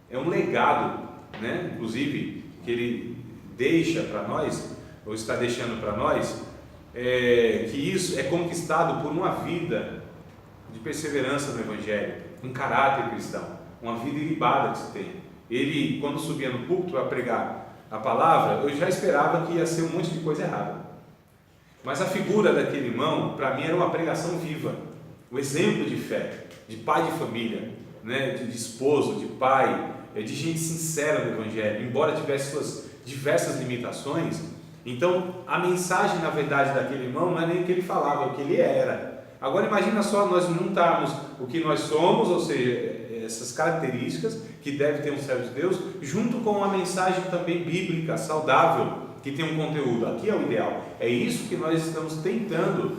É um legado, né? Inclusive, que ele deixa para nós, ou está deixando para nós, que isso é conquistado por uma vida de perseverança no Evangelho, um caráter cristão, uma vida ilibada que se tem. Ele, quando subia no púlpito para pregar a palavra, eu já esperava que ia ser um monte de coisa errada. Mas a figura daquele irmão, para mim, era uma pregação viva, o exemplo de fé, de pai de família, né? de esposo, de pai, de gente sincera no Evangelho, embora tivesse suas diversas limitações. Então a mensagem, na verdade, daquele irmão não é nem o que ele falava, é o que ele era. Agora imagina só nós juntarmos o que nós somos, ou seja, essas características que deve ter um servo de Deus, junto com uma mensagem também bíblica, saudável, que tem um conteúdo. Aqui é o ideal. É isso que nós estamos tentando,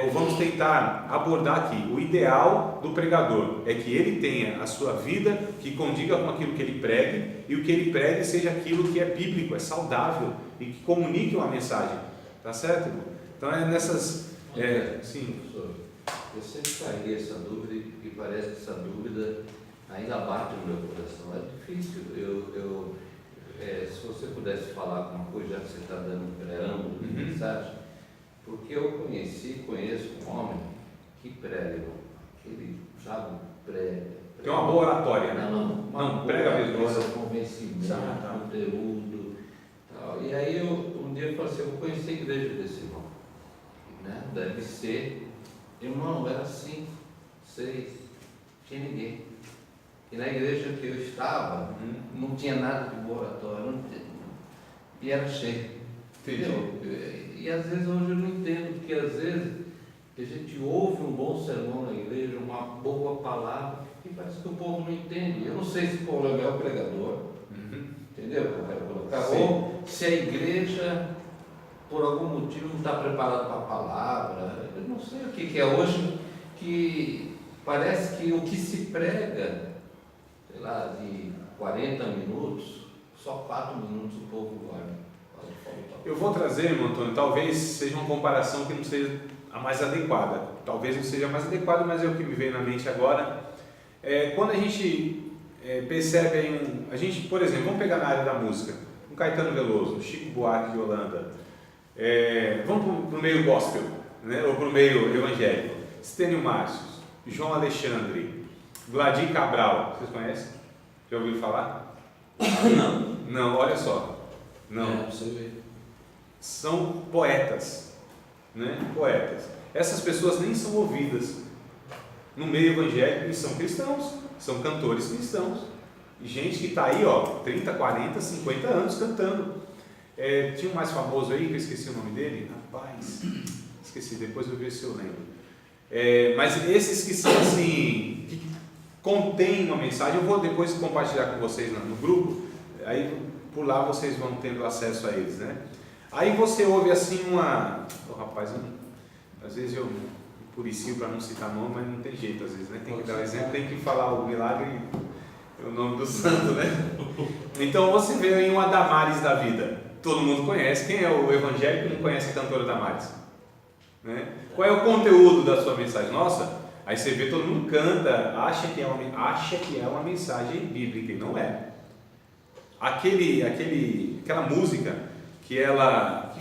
ou vamos tentar abordar aqui. O ideal do pregador é que ele tenha a sua vida que condiga com aquilo que ele pregue, e o que ele pregue seja aquilo que é bíblico, é saudável e que comunique uma mensagem. Tá certo, irmão? Então é nessas... sim. Professor, eu sempre carreguei essa dúvida e parece que essa dúvida ainda bate no meu coração. É difícil. Se você pudesse falar alguma coisa, já que você está dando um preâmbulo de mensagem, porque eu conheço um homem que prega, aquele, sabe, prega. Tem uma boa oratória, né? Não, prega mesmo. Convencimento, conteúdo, tal. E aí um dia dia e falei assim, eu conheci a igreja desse irmão. Né? Deve ser, irmão, era 5, 6, não tinha ninguém. E na igreja que eu estava, não tinha nada de oratório, e era cheio. Entendeu? E às vezes hoje eu não entendo, porque às vezes a gente ouve um bom sermão na igreja, uma boa palavra, e parece que o povo não entende. Eu não sei se o problema é o pregador, entendeu? Eu quero colocar. Ou se a igreja, por algum motivo, não está preparada para a palavra. Eu não sei o que é hoje, que parece que o que se prega, sei lá, de 40 minutos, só 4 minutos o povo guarda. Eu vou trazer, irmão Antônio, talvez seja uma comparação que não seja a mais adequada. Talvez não seja a mais adequada, mas é o que me veio na mente agora. Quando a gente percebe aí a gente, por exemplo, vamos pegar na área da música, um Caetano Veloso, Chico Buarque de Holanda, vamos para o meio gospel, né? Ou para o meio evangélico, Estênio Márcios, João Alexandre, Gladir Cabral, vocês conhecem? Já ouviram falar? Não. Não, olha só. Não. Você vê. São poetas, né? Poetas. Essas pessoas nem são ouvidas no meio evangélico e são cristãos, são cantores cristãos. Gente que está aí, 30, 40, 50 anos cantando. Tinha um mais famoso aí, que eu esqueci o nome dele. Rapaz, esqueci, depois eu vejo se eu lembro. Mas esses que são assim, que contêm uma mensagem, eu vou depois compartilhar com vocês no grupo, aí por lá vocês vão tendo acesso a eles, né? Aí você ouve assim rapaz, às vezes eu me policio para não citar nome, mas não tem jeito às vezes, né? Tem que dar exemplo, tem que falar o milagre e o nome do santo, né? Então você vê aí uma Damares da vida, todo mundo conhece. Quem é o evangélico que não conhece a cantora Damares? Né? Qual é o conteúdo da sua mensagem? Nossa, aí você vê, todo mundo canta, acha que é uma mensagem bíblica, e não é. Aquela música que ela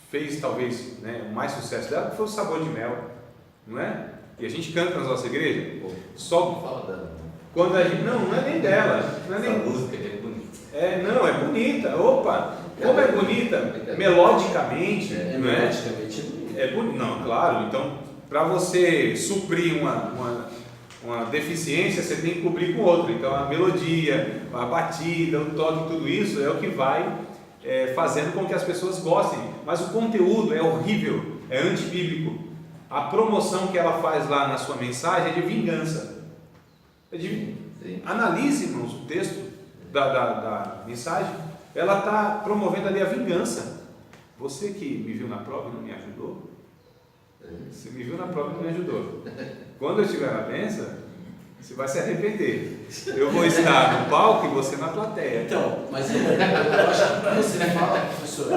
fez talvez, né, o mais sucesso dela, foi o Sabor de Mel, não é? E a gente canta nas nossas igrejas. Só fala dela. Quando a gente, não é nem dela, não é nem música é bonita. Não, é bonita. Opa, como é bonita, melodicamente, não é? É bonito, não, claro. Então, para você suprir uma deficiência, você tem que cobrir com outra. Então, a melodia, a batida, o toque, tudo isso é o que vai fazendo com que as pessoas gostem. Mas o conteúdo é horrível, é antibíblico. A promoção que ela faz lá na sua mensagem é de vingança. Analise, irmãos, o texto da mensagem. Ela está promovendo ali a vingança. Você que me viu na prova e não me ajudou, você me viu na prova e não me ajudou. Quando eu estiver na bênção, você vai se arrepender. Eu vou estar no palco e você na plateia. Então, mas eu acho que para você falar, professor,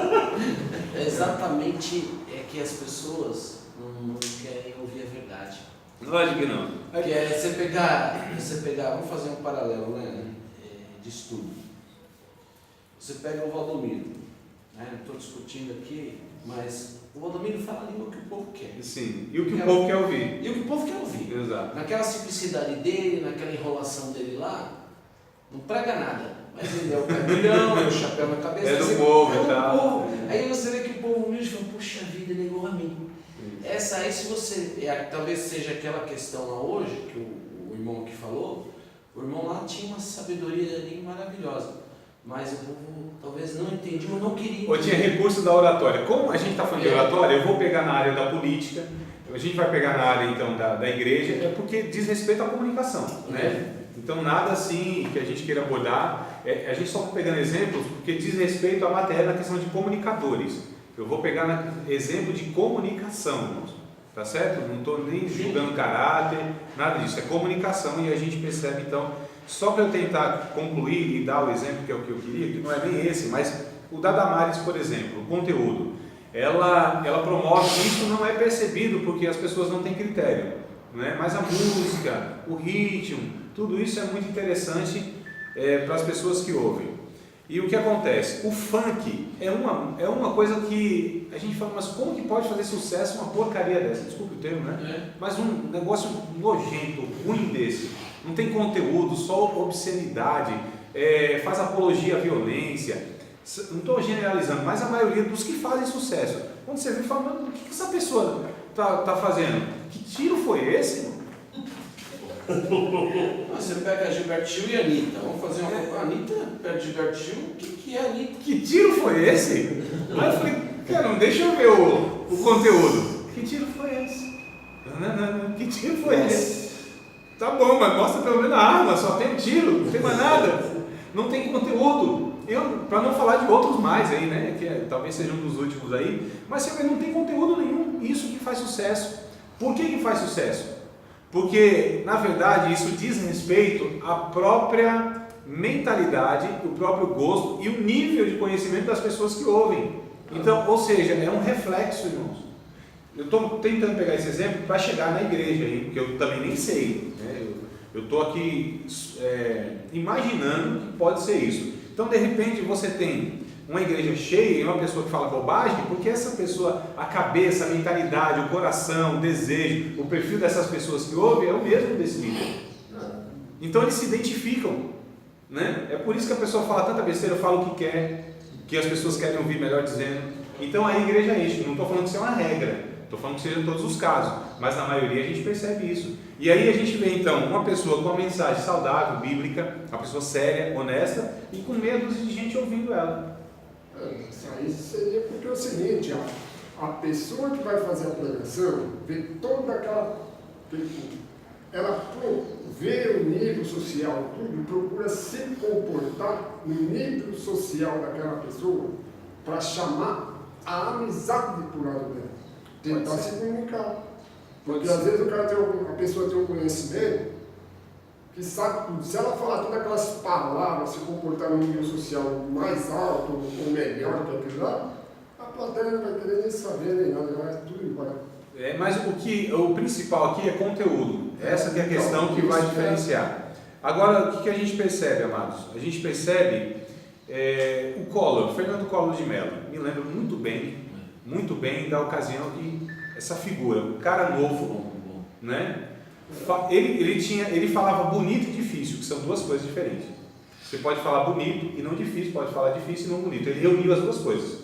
é exatamente que as pessoas não querem ouvir a verdade. Lógico que não. Que é você pegar, vamos fazer um paralelo, né, de estudo. Você pega o Valdomiro, né, não estou discutindo aqui, mas o Valdomiro fala a língua que o povo quer. Sim, e o que o povo quer ouvir. E o que o povo quer ouvir. Exato. Naquela simplicidade dele, naquela enrolação dele lá, não prega nada. Mas ele é o caminhão, é o chapéu na cabeça. É do povo e tal. Povo. Aí você vê que o povo humilde fala, puxa vida, ele é igual a mim. Essa aí, se você, talvez seja aquela questão lá hoje, que o irmão aqui falou, o irmão lá tinha uma sabedoria ali maravilhosa, mas o povo talvez não entendia ou não queria. Ou tinha recurso da oratória. Como a gente está falando de oratória, eu vou pegar na área da política, a gente vai pegar na área então da igreja, é porque diz respeito à comunicação, né? Então nada assim que a gente queira abordar, a gente só está pegando exemplos porque diz respeito à matéria na questão de comunicadores. Eu vou pegar exemplo de comunicação, irmãos, tá certo? Não estou nem julgando caráter, nada disso, é comunicação. E a gente percebe então, só para eu tentar concluir e dar o exemplo que é o que eu queria, que não é bem esse, mas o da Damares, por exemplo, o conteúdo, ela promove, isso não é percebido porque as pessoas não têm critério, né? Mas a música, o ritmo, tudo isso é muito interessante para as pessoas que ouvem. E o que acontece? O funk é uma coisa que a gente fala, mas como que pode fazer sucesso uma porcaria dessa? Desculpe o termo, né? Mas um negócio nojento, ruim desse. Não tem conteúdo, só obscenidade, faz apologia à violência. não estou generalizando, mas a maioria dos que fazem sucesso, quando você vê falando, o que essa pessoa está fazendo? Que tiro foi esse? Você pega Gilberto Gil e Anitta. Vamos fazer uma coisa. Anitta perto de Gilberto Gil. O que é Anitta? Que tiro foi esse? Aí eu falei, cara, deixa eu ver o conteúdo. Que tiro foi esse? Não. Que tiro foi esse? Tá bom, mas mostra pelo menos a arma, só tem um tiro, não tem mais nada. Não tem conteúdo. Para não falar de outros mais aí, né? Que talvez seja um dos últimos aí, mas você vê, não tem conteúdo nenhum. Isso que faz sucesso. Por que faz sucesso? Porque, na verdade, isso diz respeito à própria mentalidade, o próprio gosto e o nível de conhecimento das pessoas que ouvem. Então, ou seja, é um reflexo, irmãos. Eu estou tentando pegar esse exemplo para chegar na igreja aí, porque eu também nem sei, né? Eu estou aqui imaginando que pode ser isso. Então, de repente, você tem uma igreja cheia e uma pessoa que fala bobagem, porque essa pessoa, a cabeça, a mentalidade, o coração, o desejo, o perfil dessas pessoas que ouvem é o mesmo desse líder. Então eles se identificam, né? É por isso que a pessoa fala tanta besteira, fala o que quer, que as pessoas querem ouvir, melhor dizendo. Então a igreja é isso. Não estou falando que isso é uma regra, estou falando que seja em todos os casos, mas na maioria a gente percebe isso. E aí a gente vê então uma pessoa com uma mensagem saudável, bíblica, uma pessoa séria, honesta e com medo de gente ouvindo ela. Isso aí seria porque é o seguinte, a pessoa que vai fazer a pregação vê toda aquela. Ela vê o nível social, tudo, procura se comportar no nível social daquela pessoa para chamar a amizade por lado dela. Tentar se comunicar. Porque às vezes a pessoa tem um conhecimento que sabe tudo. Se ela falar todas aquelas palavras, se comportar no nível social mais alto ou melhor que aquilo lá, a plateia não vai querer nem saber nem nada, vai tudo embora. Mas o principal aqui é conteúdo. Essa que é a questão que vai diferenciar. Agora, o que a gente percebe, amados? A gente percebe o Collor, Fernando Collor de Mello. Me lembro muito bem da ocasião de essa figura, um cara novo, né? Ele falava bonito e difícil, que são duas coisas diferentes. Você pode falar bonito e não difícil, pode falar difícil e não bonito. Ele reuniu as duas coisas.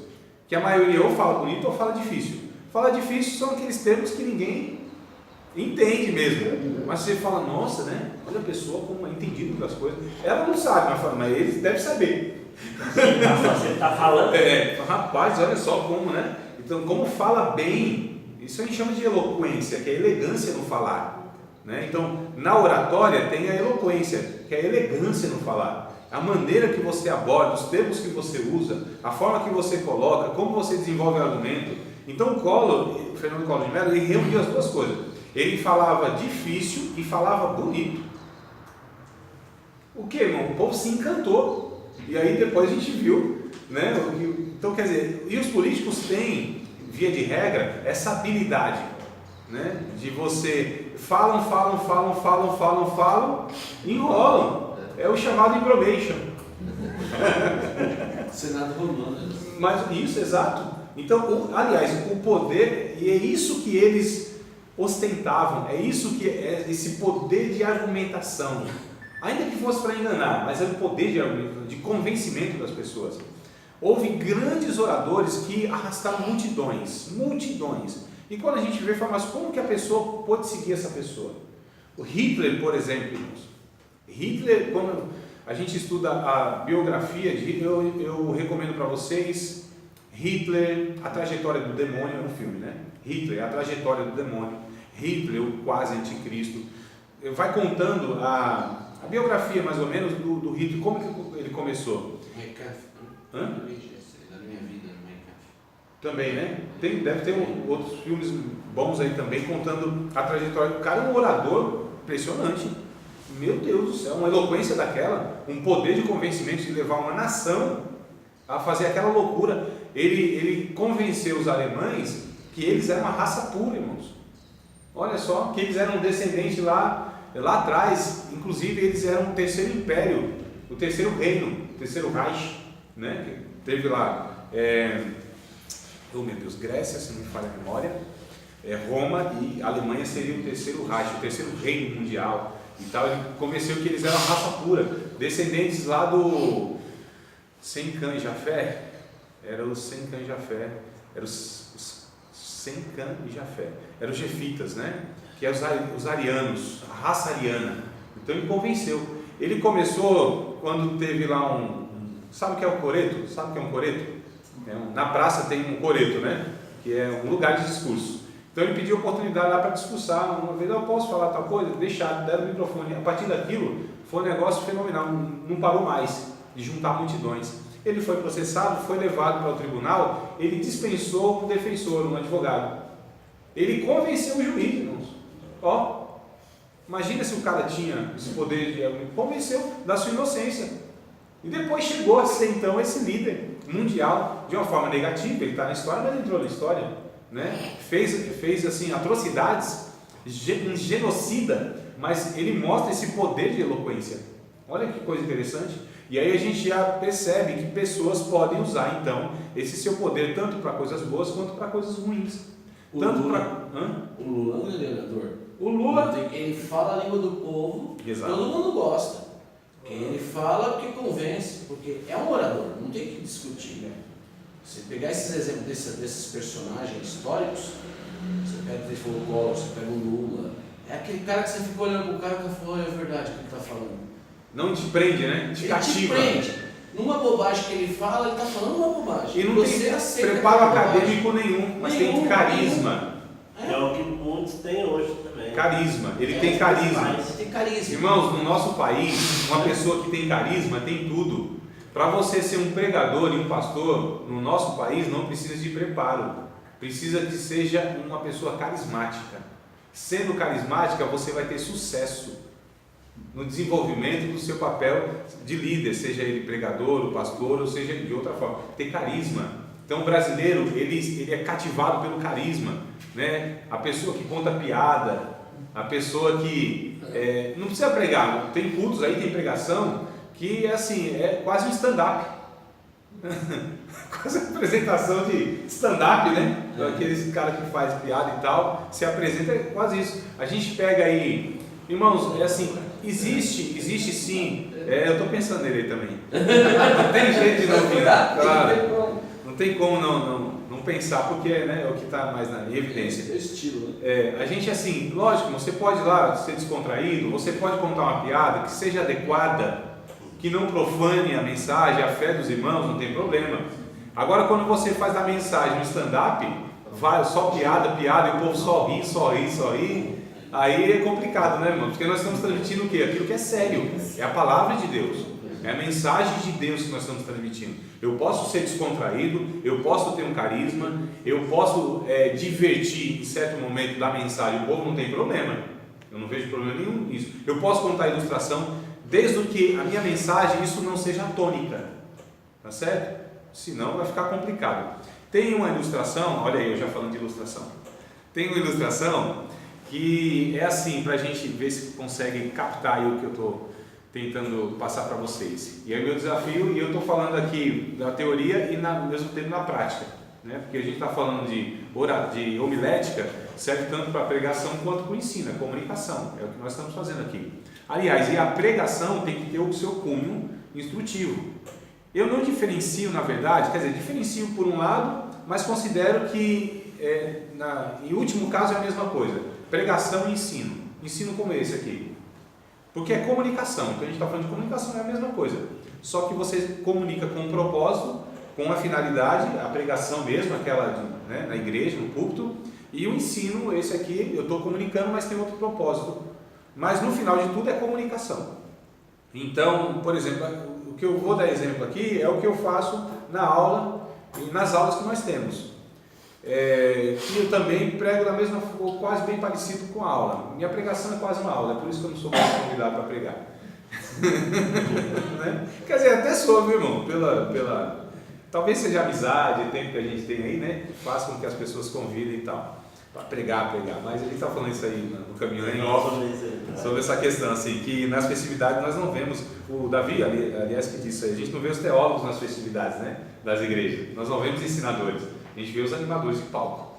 Que a maioria ou fala bonito ou fala difícil. Fala difícil são aqueles termos que ninguém entende mesmo. Mas você fala, nossa, né? Olha a pessoa como é entendido das coisas. Ela não sabe, mas eles devem saber. Você está falando? Rapaz, olha só como, né? Então, como fala bem, isso a gente chama de eloquência, que é elegância no falar. Né? Então, na oratória tem a eloquência, que é a elegância no falar. A maneira que você aborda, os termos que você usa, a forma que você coloca, como você desenvolve o argumento. Então, o Fernando Collor de Mello, ele reuniu as duas coisas. Ele falava difícil e falava bonito. O que, irmão? O povo se encantou. E aí depois a gente viu, né? Então, quer dizer, e os políticos têm, via de regra, essa habilidade, né? De você falam, enrolam. É o chamado improbation. Senado romano. Mas isso, exato. Então, aliás, o poder, e é isso que eles ostentavam, é isso que é esse poder de argumentação. Ainda que fosse para enganar, mas é o poder de argumentação, de convencimento das pessoas. Houve grandes oradores que arrastaram multidões. E quando a gente vê, fala, mas como que a pessoa pode seguir essa pessoa? O Hitler, por exemplo, Hitler, quando a gente estuda a biografia de Hitler, eu recomendo para vocês Hitler, a trajetória do demônio, é um filme, né? Hitler, a trajetória do demônio, Hitler, o quase anticristo, vai contando a biografia mais ou menos do Hitler, como que ele começou. Da minha vida, também, né? Deve ter outros filmes bons aí também, contando a trajetória. O cara é um orador impressionante. Meu Deus do céu, uma eloquência daquela, um poder de convencimento de levar uma nação a fazer aquela loucura. Ele convenceu os alemães que eles eram uma raça pura, irmãos. Olha só, que eles eram descendentes lá atrás, inclusive eles eram o terceiro império, o terceiro reino, o terceiro Reich, né? Que teve lá, meu Deus, Grécia, se não me falha a memória, Roma e Alemanha seria o terceiro Reich, o terceiro reino mundial e tal. Ele convenceu que eles eram uma raça pura, descendentes lá Sem Cã e Jafé, eram os Sem Cã e Jafé, eram os Sem Cã e Jafé, eram os jefitas, né? Que é os arianos, a raça ariana. Então ele convenceu. Ele começou quando teve lá sabe o que é o coreto? Sabe o que é um coreto? Na praça tem um coreto, né? Que é um lugar de discurso. Então ele pediu oportunidade lá para discursar. Uma vez, eu posso falar tal coisa? Deixaram, deram o microfone. A partir daquilo, foi um negócio fenomenal, não parou mais de juntar multidões. Ele foi processado, foi levado para o tribunal, ele dispensou um defensor, um advogado. Ele convenceu o juiz, irmãos. Ó, imagina se o cara tinha esse poder de convenceu da sua inocência. E depois chegou a ser então esse líder mundial de uma forma negativa. Ele está na história, mas entrou na história, né? Fez assim atrocidades, um genocida, mas ele mostra esse poder de eloquência. Olha que coisa interessante. E aí a gente já percebe que pessoas podem usar então esse seu poder tanto para coisas boas quanto para coisas ruins. O Lula não é vereador. O Lula, ele fala a língua do povo, exato. Todo mundo gosta. Ele fala porque convence, porque é um orador, não tem que discutir. Né? Você pegar esses exemplos desses personagens históricos, você pega o Collor, você pega o Lula, é aquele cara que você fica olhando pro cara e fala, é verdade o que ele está falando. não te prende, né? Te cativa. Ele te prende. Numa bobagem que ele fala, ele está falando uma bobagem. E não você tem aceita preparo aquela acadêmico nenhum, mas tem carisma. É o que muitos têm hoje também. Carisma, ele tem carisma. Você tem carisma. Irmãos, no nosso país, uma pessoa que tem carisma tem tudo. Para você ser um pregador e um pastor, no nosso país, não precisa de preparo. Precisa que seja uma pessoa carismática. Sendo carismática, você vai ter sucesso no desenvolvimento do seu papel de líder, seja ele pregador, o pastor, ou seja de outra forma. Ter carisma. Então o brasileiro, ele é cativado pelo carisma, né? A pessoa que conta piada, a pessoa que não precisa pregar, tem cultos aí, tem pregação que é assim, é quase um stand-up. Quase uma apresentação de stand-up, né? Aqueles cara que faz piada e tal, se apresenta, é quase isso. A gente pega aí, irmãos, é assim, existe sim, eu estou pensando nele aí também. Não tem jeito de não virar, claro. Não tem como não pensar, porque né, é o que está mais na evidência. É estilo, né? A gente, assim, lógico, você pode ir lá ser descontraído, você pode contar uma piada que seja adequada, que não profane a mensagem, a fé dos irmãos, não tem problema. Agora, quando você faz a mensagem no stand-up, vai só piada, e o povo só ri, aí é complicado, né, irmão? Porque nós estamos transmitindo o quê? Aquilo que é sério, é a palavra de Deus. É a mensagem de Deus que nós estamos transmitindo. Eu posso ser descontraído, eu posso ter um carisma, eu posso divertir em certo momento da mensagem, o povo não tem problema. Eu não vejo problema nenhum nisso. Eu posso contar ilustração, desde que a minha mensagem isso não seja tônica. Tá certo? Senão vai ficar complicado. Tem uma ilustração, olha aí, eu já falando de ilustração. Tem uma ilustração que é assim, para a gente ver se consegue captar aí o que eu estou tentando passar para vocês. E aí meu desafio, e eu estou falando aqui da teoria e ao mesmo tempo na prática, né? Porque a gente está falando de homilética, serve tanto para a pregação quanto para o ensino, a comunicação, é o que nós estamos fazendo aqui. Aliás, e a pregação tem que ter o seu cunho instrutivo. Eu não diferencio, na verdade, quer dizer, diferencio por um lado, mas considero que, em último caso, é a mesma coisa, pregação e ensino. Ensino como esse aqui. Porque é comunicação, então a gente está falando de comunicação, é a mesma coisa. Só que você comunica com um propósito, com uma finalidade, a pregação mesmo, aquela né, na igreja, no púlpito, e o ensino, esse aqui, eu estou comunicando, mas tem outro propósito. Mas no final de tudo é comunicação. Então, por exemplo, o que eu vou dar exemplo aqui é o que eu faço na aula e nas aulas que nós temos. Que eu também prego da mesma forma, quase bem parecido com a aula. Minha pregação é quase uma aula, é por isso que eu não sou mais convidado para pregar. Né? Quer dizer, até sou, meu irmão, talvez seja amizade, o tempo que a gente tem aí, né? Faz com que as pessoas convidem e tal, para pregar, mas a gente está falando isso aí no caminho em off, sobre essa questão, assim, que nas festividades nós não vemos, o Davi, aliás, que disse aí, a gente não vê os teólogos nas festividades, né? Das igrejas, nós não vemos ensinadores. A gente vê os animadores de palco.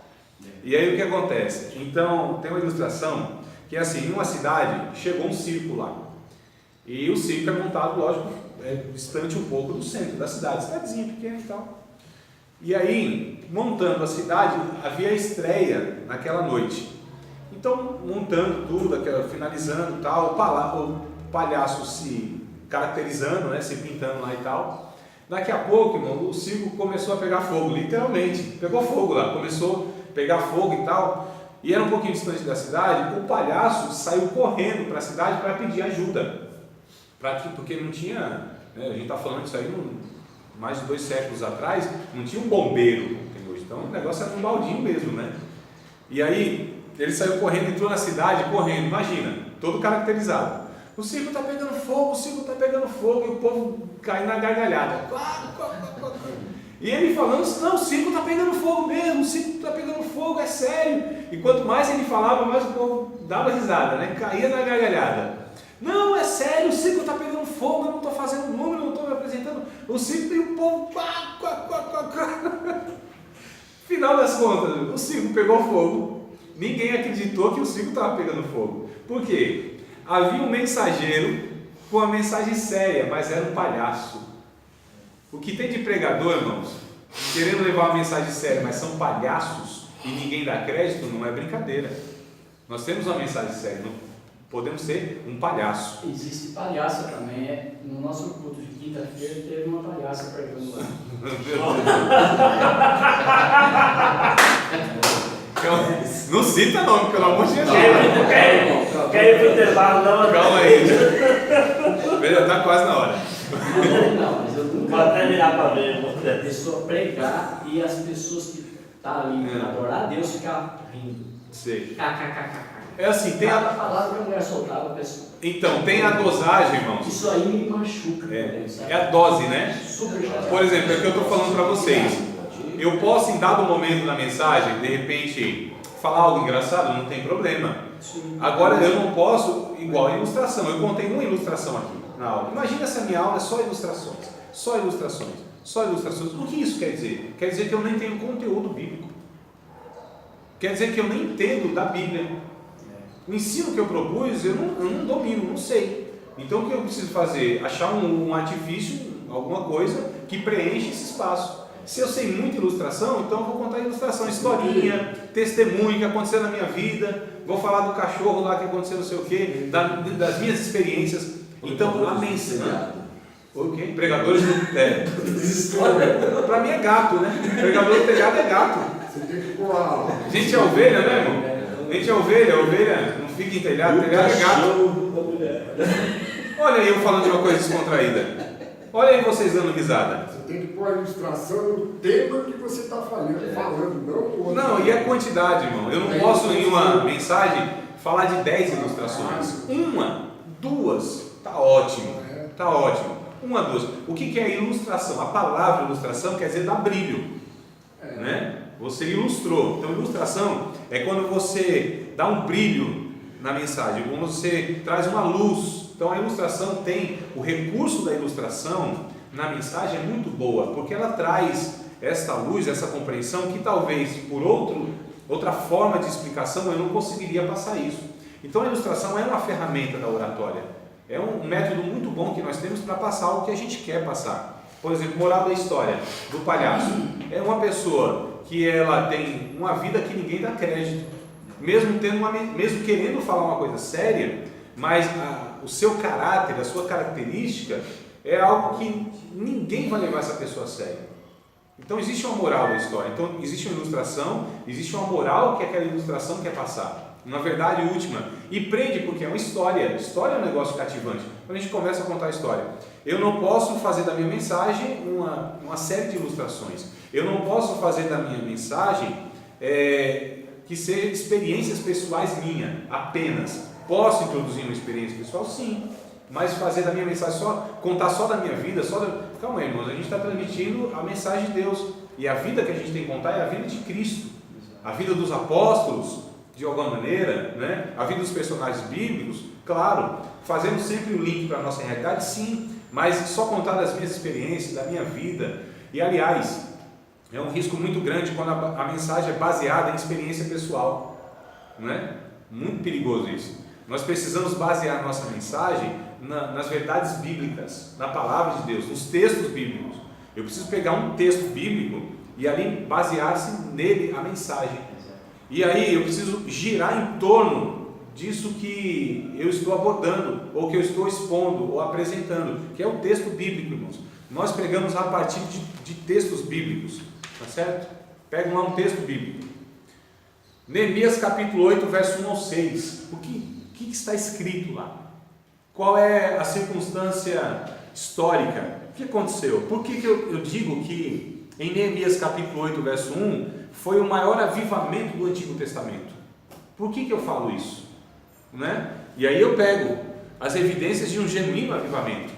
E aí o que acontece? Então, tem uma ilustração que é assim, em uma cidade, chegou um circo lá. E o circo é montado, lógico, distante um pouco do centro da cidade, cidadezinha pequena e tal. E aí, montando a cidade, havia estreia naquela noite. Então, montando tudo, finalizando e tal, o palhaço se caracterizando, né, se pintando lá e tal. Daqui a pouco, irmão, o circo começou a pegar fogo, literalmente. Pegou fogo lá, começou a pegar fogo e tal. E era um pouquinho distante da cidade, o palhaço saiu correndo para a cidade para pedir ajuda. Porque não tinha, né, a gente está falando isso aí mais de 2 séculos atrás, não tinha um bombeiro como tem hoje. Então o negócio era um baldinho mesmo, né? E aí ele saiu correndo, entrou na cidade, correndo, imagina, todo caracterizado. O circo está pegando fogo, o circo está pegando fogo, e o povo caindo na gargalhada. E ele falando, não, o circo está pegando fogo mesmo, o circo está pegando fogo, é sério. E quanto mais ele falava, mais o povo dava risada, né? Caía na gargalhada. Não, é sério, o circo está pegando fogo, eu não estou fazendo número, não estou me apresentando. O circo e o povo... Final das contas, o circo pegou fogo. Ninguém acreditou que o circo estava pegando fogo. Por quê? Havia um mensageiro com uma mensagem séria, mas era um palhaço. O que tem de pregador, irmãos, querendo levar uma mensagem séria, mas são palhaços e ninguém dá crédito, não é brincadeira. Nós temos uma mensagem séria, não podemos ser um palhaço. Existe palhaça também, no nosso culto de quinta-feira teve uma palhaça pregando lá. Não cita nome, pelo amor de Deus. Quer ir pro intervalo, não? Calma aí. Já tá quase na hora. Não, mas eu nunca Vou até virar para ver. a pessoa pregar e as pessoas que estão ali para adorar a Deus ficar rindo. Sei. KKKK. É assim, tem Cada a... palavra que a mulher soltava, a pessoa. Então, tem a dosagem, irmãos. Isso aí me machuca. É a dose, né? Super chato. Por exemplo, é o que eu estou falando para vocês. Eu posso, em dado momento na mensagem, de repente, falar algo engraçado, não tem problema. Agora, eu não posso, igual a ilustração. Eu contei uma ilustração aqui na aula. Imagina se a minha aula é só ilustrações. Só ilustrações. Só ilustrações. O que isso quer dizer? Quer dizer que eu nem tenho conteúdo bíblico. Quer dizer que eu nem entendo da Bíblia. O ensino que eu propus, eu não domino, não sei. Então, o que eu preciso fazer? Achar um artifício, alguma coisa que preenche esse espaço. Se eu sei muita ilustração, então eu vou contar ilustração, historinha, testemunho que aconteceu na minha vida, vou falar do cachorro lá que aconteceu não sei o quê, das minhas experiências. Então, a mensagem. O quê? Pregadores do... Para mim é gato, né? Pregador do telhado é gato. Você tem que pôr a... Gente é ovelha, né, irmão? Gente é ovelha não fica em telhado, telhado é gato. Olha aí eu falando de uma coisa descontraída. Olha aí vocês dando risada. Você tem que pôr a ilustração no tema que você está falando, não o outro. Não, e a quantidade, irmão? Eu não posso em uma mensagem falar de 10 ilustrações. 1, 2, tá ótimo. Tá ótimo. 1, 2. O que é ilustração? A palavra ilustração quer dizer dar brilho. Né? Você ilustrou. Então, ilustração é quando você dá um brilho na mensagem, quando você traz uma luz. Então, a ilustração tem, o recurso da ilustração na mensagem é muito boa, porque ela traz esta luz, essa compreensão que talvez por outra forma de explicação eu não conseguiria passar isso. Então, a ilustração é uma ferramenta da oratória, é um método muito bom que nós temos para passar o que a gente quer passar. Por exemplo, moral da história do palhaço. É uma pessoa que ela tem uma vida que ninguém dá crédito, mesmo querendo falar uma coisa séria, mas o seu caráter, a sua característica é algo que ninguém vai levar essa pessoa a sério. Então existe uma moral da história, então existe uma ilustração, existe uma moral que aquela ilustração quer passar, uma verdade última, e prende porque é uma história. História é um negócio cativante. Quando a gente começa a contar a história, eu não posso fazer da minha mensagem uma série de ilustrações, eu não posso fazer da minha mensagem que seja experiências pessoais minhas apenas. Posso introduzir uma experiência pessoal? Sim, mas fazer da minha mensagem contar só da minha vida, Calma aí, irmãos, a gente está transmitindo a mensagem de Deus, e a vida que a gente tem que contar é a vida de Cristo, a vida dos apóstolos, de alguma maneira, né? A vida dos personagens bíblicos, claro, fazendo sempre o link para a nossa realidade, sim, mas só contar das minhas experiências, da minha vida. E aliás, é um risco muito grande quando a mensagem é baseada em experiência pessoal, não é? Muito perigoso isso. Nós precisamos basear nossa mensagem nas verdades bíblicas, na palavra de Deus, nos textos bíblicos. Eu preciso pegar um texto bíblico e ali basear-se nele a mensagem. E aí eu preciso girar em torno disso que eu estou abordando, ou que eu estou expondo, ou apresentando, que é o texto bíblico, irmãos. Nós pregamos a partir de textos bíblicos, tá certo? Pegam lá um texto bíblico. Neemias capítulo 8, verso 1 ao 6. O que está escrito lá? Qual é a circunstância histórica? O que aconteceu? Por que eu digo que em Neemias capítulo 8, verso 1, foi o maior avivamento do Antigo Testamento? Por que eu falo isso? Né? E aí eu pego as evidências de um genuíno avivamento.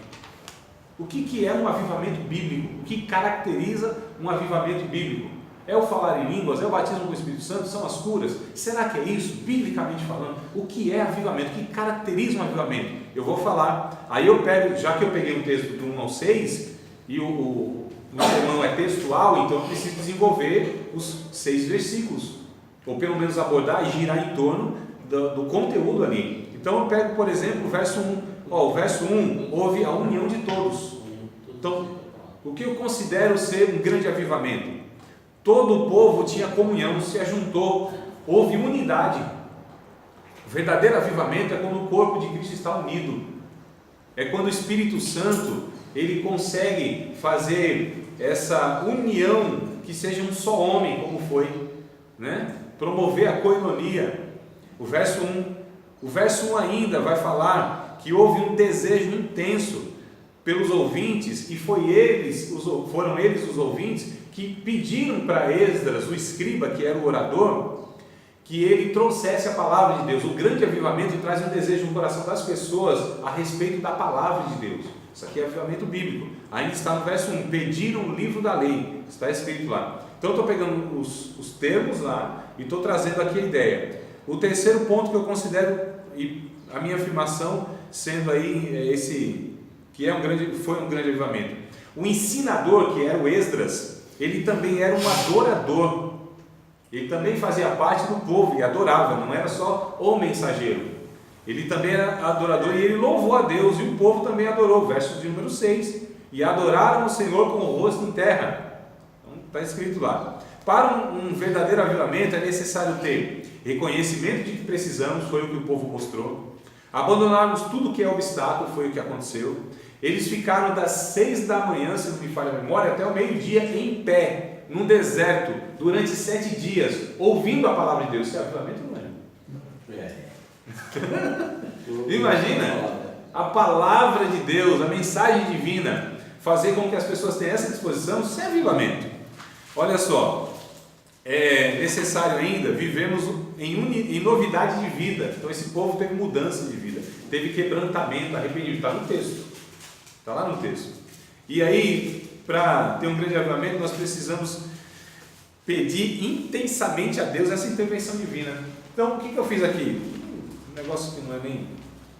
O que é um avivamento bíblico? O que caracteriza um avivamento bíblico? É o falar em línguas? É o batismo com o Espírito Santo? São as curas? Será que é isso? Biblicamente falando, o que é avivamento? O que caracteriza um avivamento? Eu vou falar. Aí eu pego, já que eu peguei um texto do 1 ao 6 e o sermão é textual, então eu preciso desenvolver os 6 versículos, ou pelo menos abordar e girar em torno do conteúdo ali. Então eu pego, por exemplo, o verso 1. O verso 1, houve a união de todos. Então, o que eu considero ser um grande avivamento? Todo o povo tinha comunhão, se ajuntou, houve unidade. O verdadeiro avivamento é quando o corpo de Cristo está unido. É quando o Espírito Santo, ele consegue fazer essa união, que seja um só homem, como foi, né? Promover a koinonia. O verso 1 ainda vai falar que houve um desejo intenso pelos ouvintes, e foram eles os ouvintes que pediram para Esdras, o escriba, que era o orador, que ele trouxesse a palavra de Deus. O grande avivamento traz um desejo no coração das pessoas a respeito da palavra de Deus. Isso aqui é avivamento bíblico. Ainda está no verso 1, pediram o livro da lei, está escrito lá. Então eu estou pegando os termos lá e estou trazendo aqui a ideia. O terceiro ponto que eu considero, e a minha afirmação sendo aí esse, que foi um grande avivamento. O ensinador, que era o Esdras, ele também era um adorador. Ele também fazia parte do povo e adorava, não era só o mensageiro. Ele também era adorador e ele louvou a Deus, e o povo também adorou. Verso de número 6. E adoraram o Senhor com o rosto em terra. Então, está escrito lá. Para um verdadeiro avivamento é necessário ter reconhecimento de que precisamos, foi o que o povo mostrou. Abandonarmos tudo que é obstáculo, foi o que aconteceu. Eles ficaram das 6 da manhã, se não me falha a memória, até o meio-dia em pé, num deserto, durante 7 dias, ouvindo a palavra de Deus. Isso é avivamento, não é? Imagina a palavra de Deus, a mensagem divina, fazer com que as pessoas tenham essa disposição. Isso é avivamento. Olha só, é necessário ainda vivermos em novidade de vida. Então esse povo teve mudança de vida, teve quebrantamento, arrependimento. Está no texto, está lá no texto. E aí, para ter um grande avivamento, nós precisamos pedir intensamente a Deus essa intervenção divina. Então, o que eu fiz aqui? Um negócio que não é nem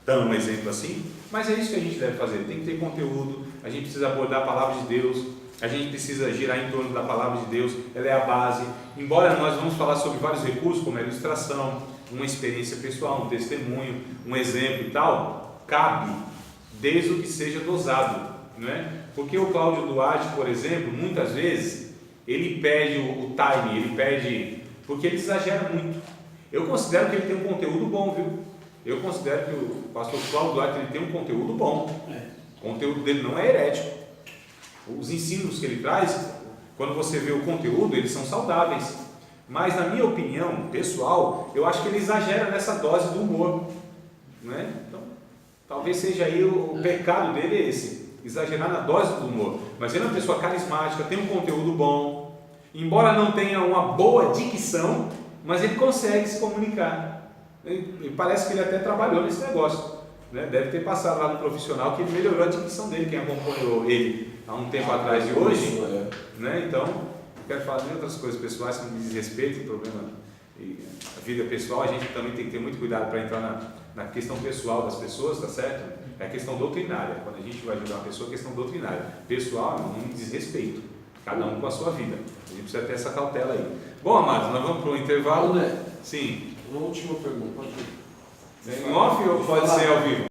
tão um exemplo assim, mas é isso que a gente deve fazer. Tem que ter conteúdo, a gente precisa abordar a palavra de Deus, a gente precisa girar em torno da palavra de Deus, ela é a base. Embora nós vamos falar sobre vários recursos, como a ilustração, uma experiência pessoal, um testemunho, um exemplo e tal, cabe, desde o que seja dosado, não é? Porque o Cláudio Duarte, por exemplo, muitas vezes, ele pede o time, ele pede, porque ele exagera muito. Eu considero que ele tem um conteúdo bom, viu? Eu considero que o pastor Cláudio Duarte ele tem um conteúdo bom. O conteúdo dele não é herético. Os ensinos que ele traz, quando você vê o conteúdo, eles são saudáveis. Mas, na minha opinião pessoal, eu acho que ele exagera nessa dose do humor, não é? Então, talvez seja aí o pecado dele é esse, exagerar na dose do humor. Mas ele é uma pessoa carismática, tem um conteúdo bom, embora não tenha uma boa dicção, mas ele consegue se comunicar. E parece que ele até trabalhou nesse negócio, né? Deve ter passado lá no profissional que ele melhorou a dicção dele, quem acompanhou ele há um tempo atrás e hoje, né? Então, eu quero falar de outras coisas pessoais que não me diz respeito, o problema e a vida pessoal, a gente também tem que ter muito cuidado para entrar na questão pessoal das pessoas, tá certo? É a questão doutrinária. Quando a gente vai ajudar uma pessoa, é questão doutrinária. Pessoal, não me diz respeito. Cada um com a sua vida. A gente precisa ter essa cautela aí. Bom, amados, nós vamos para o intervalo. André, Sim. uma última pergunta. Pode ir. Em off ou pode ser ao vivo?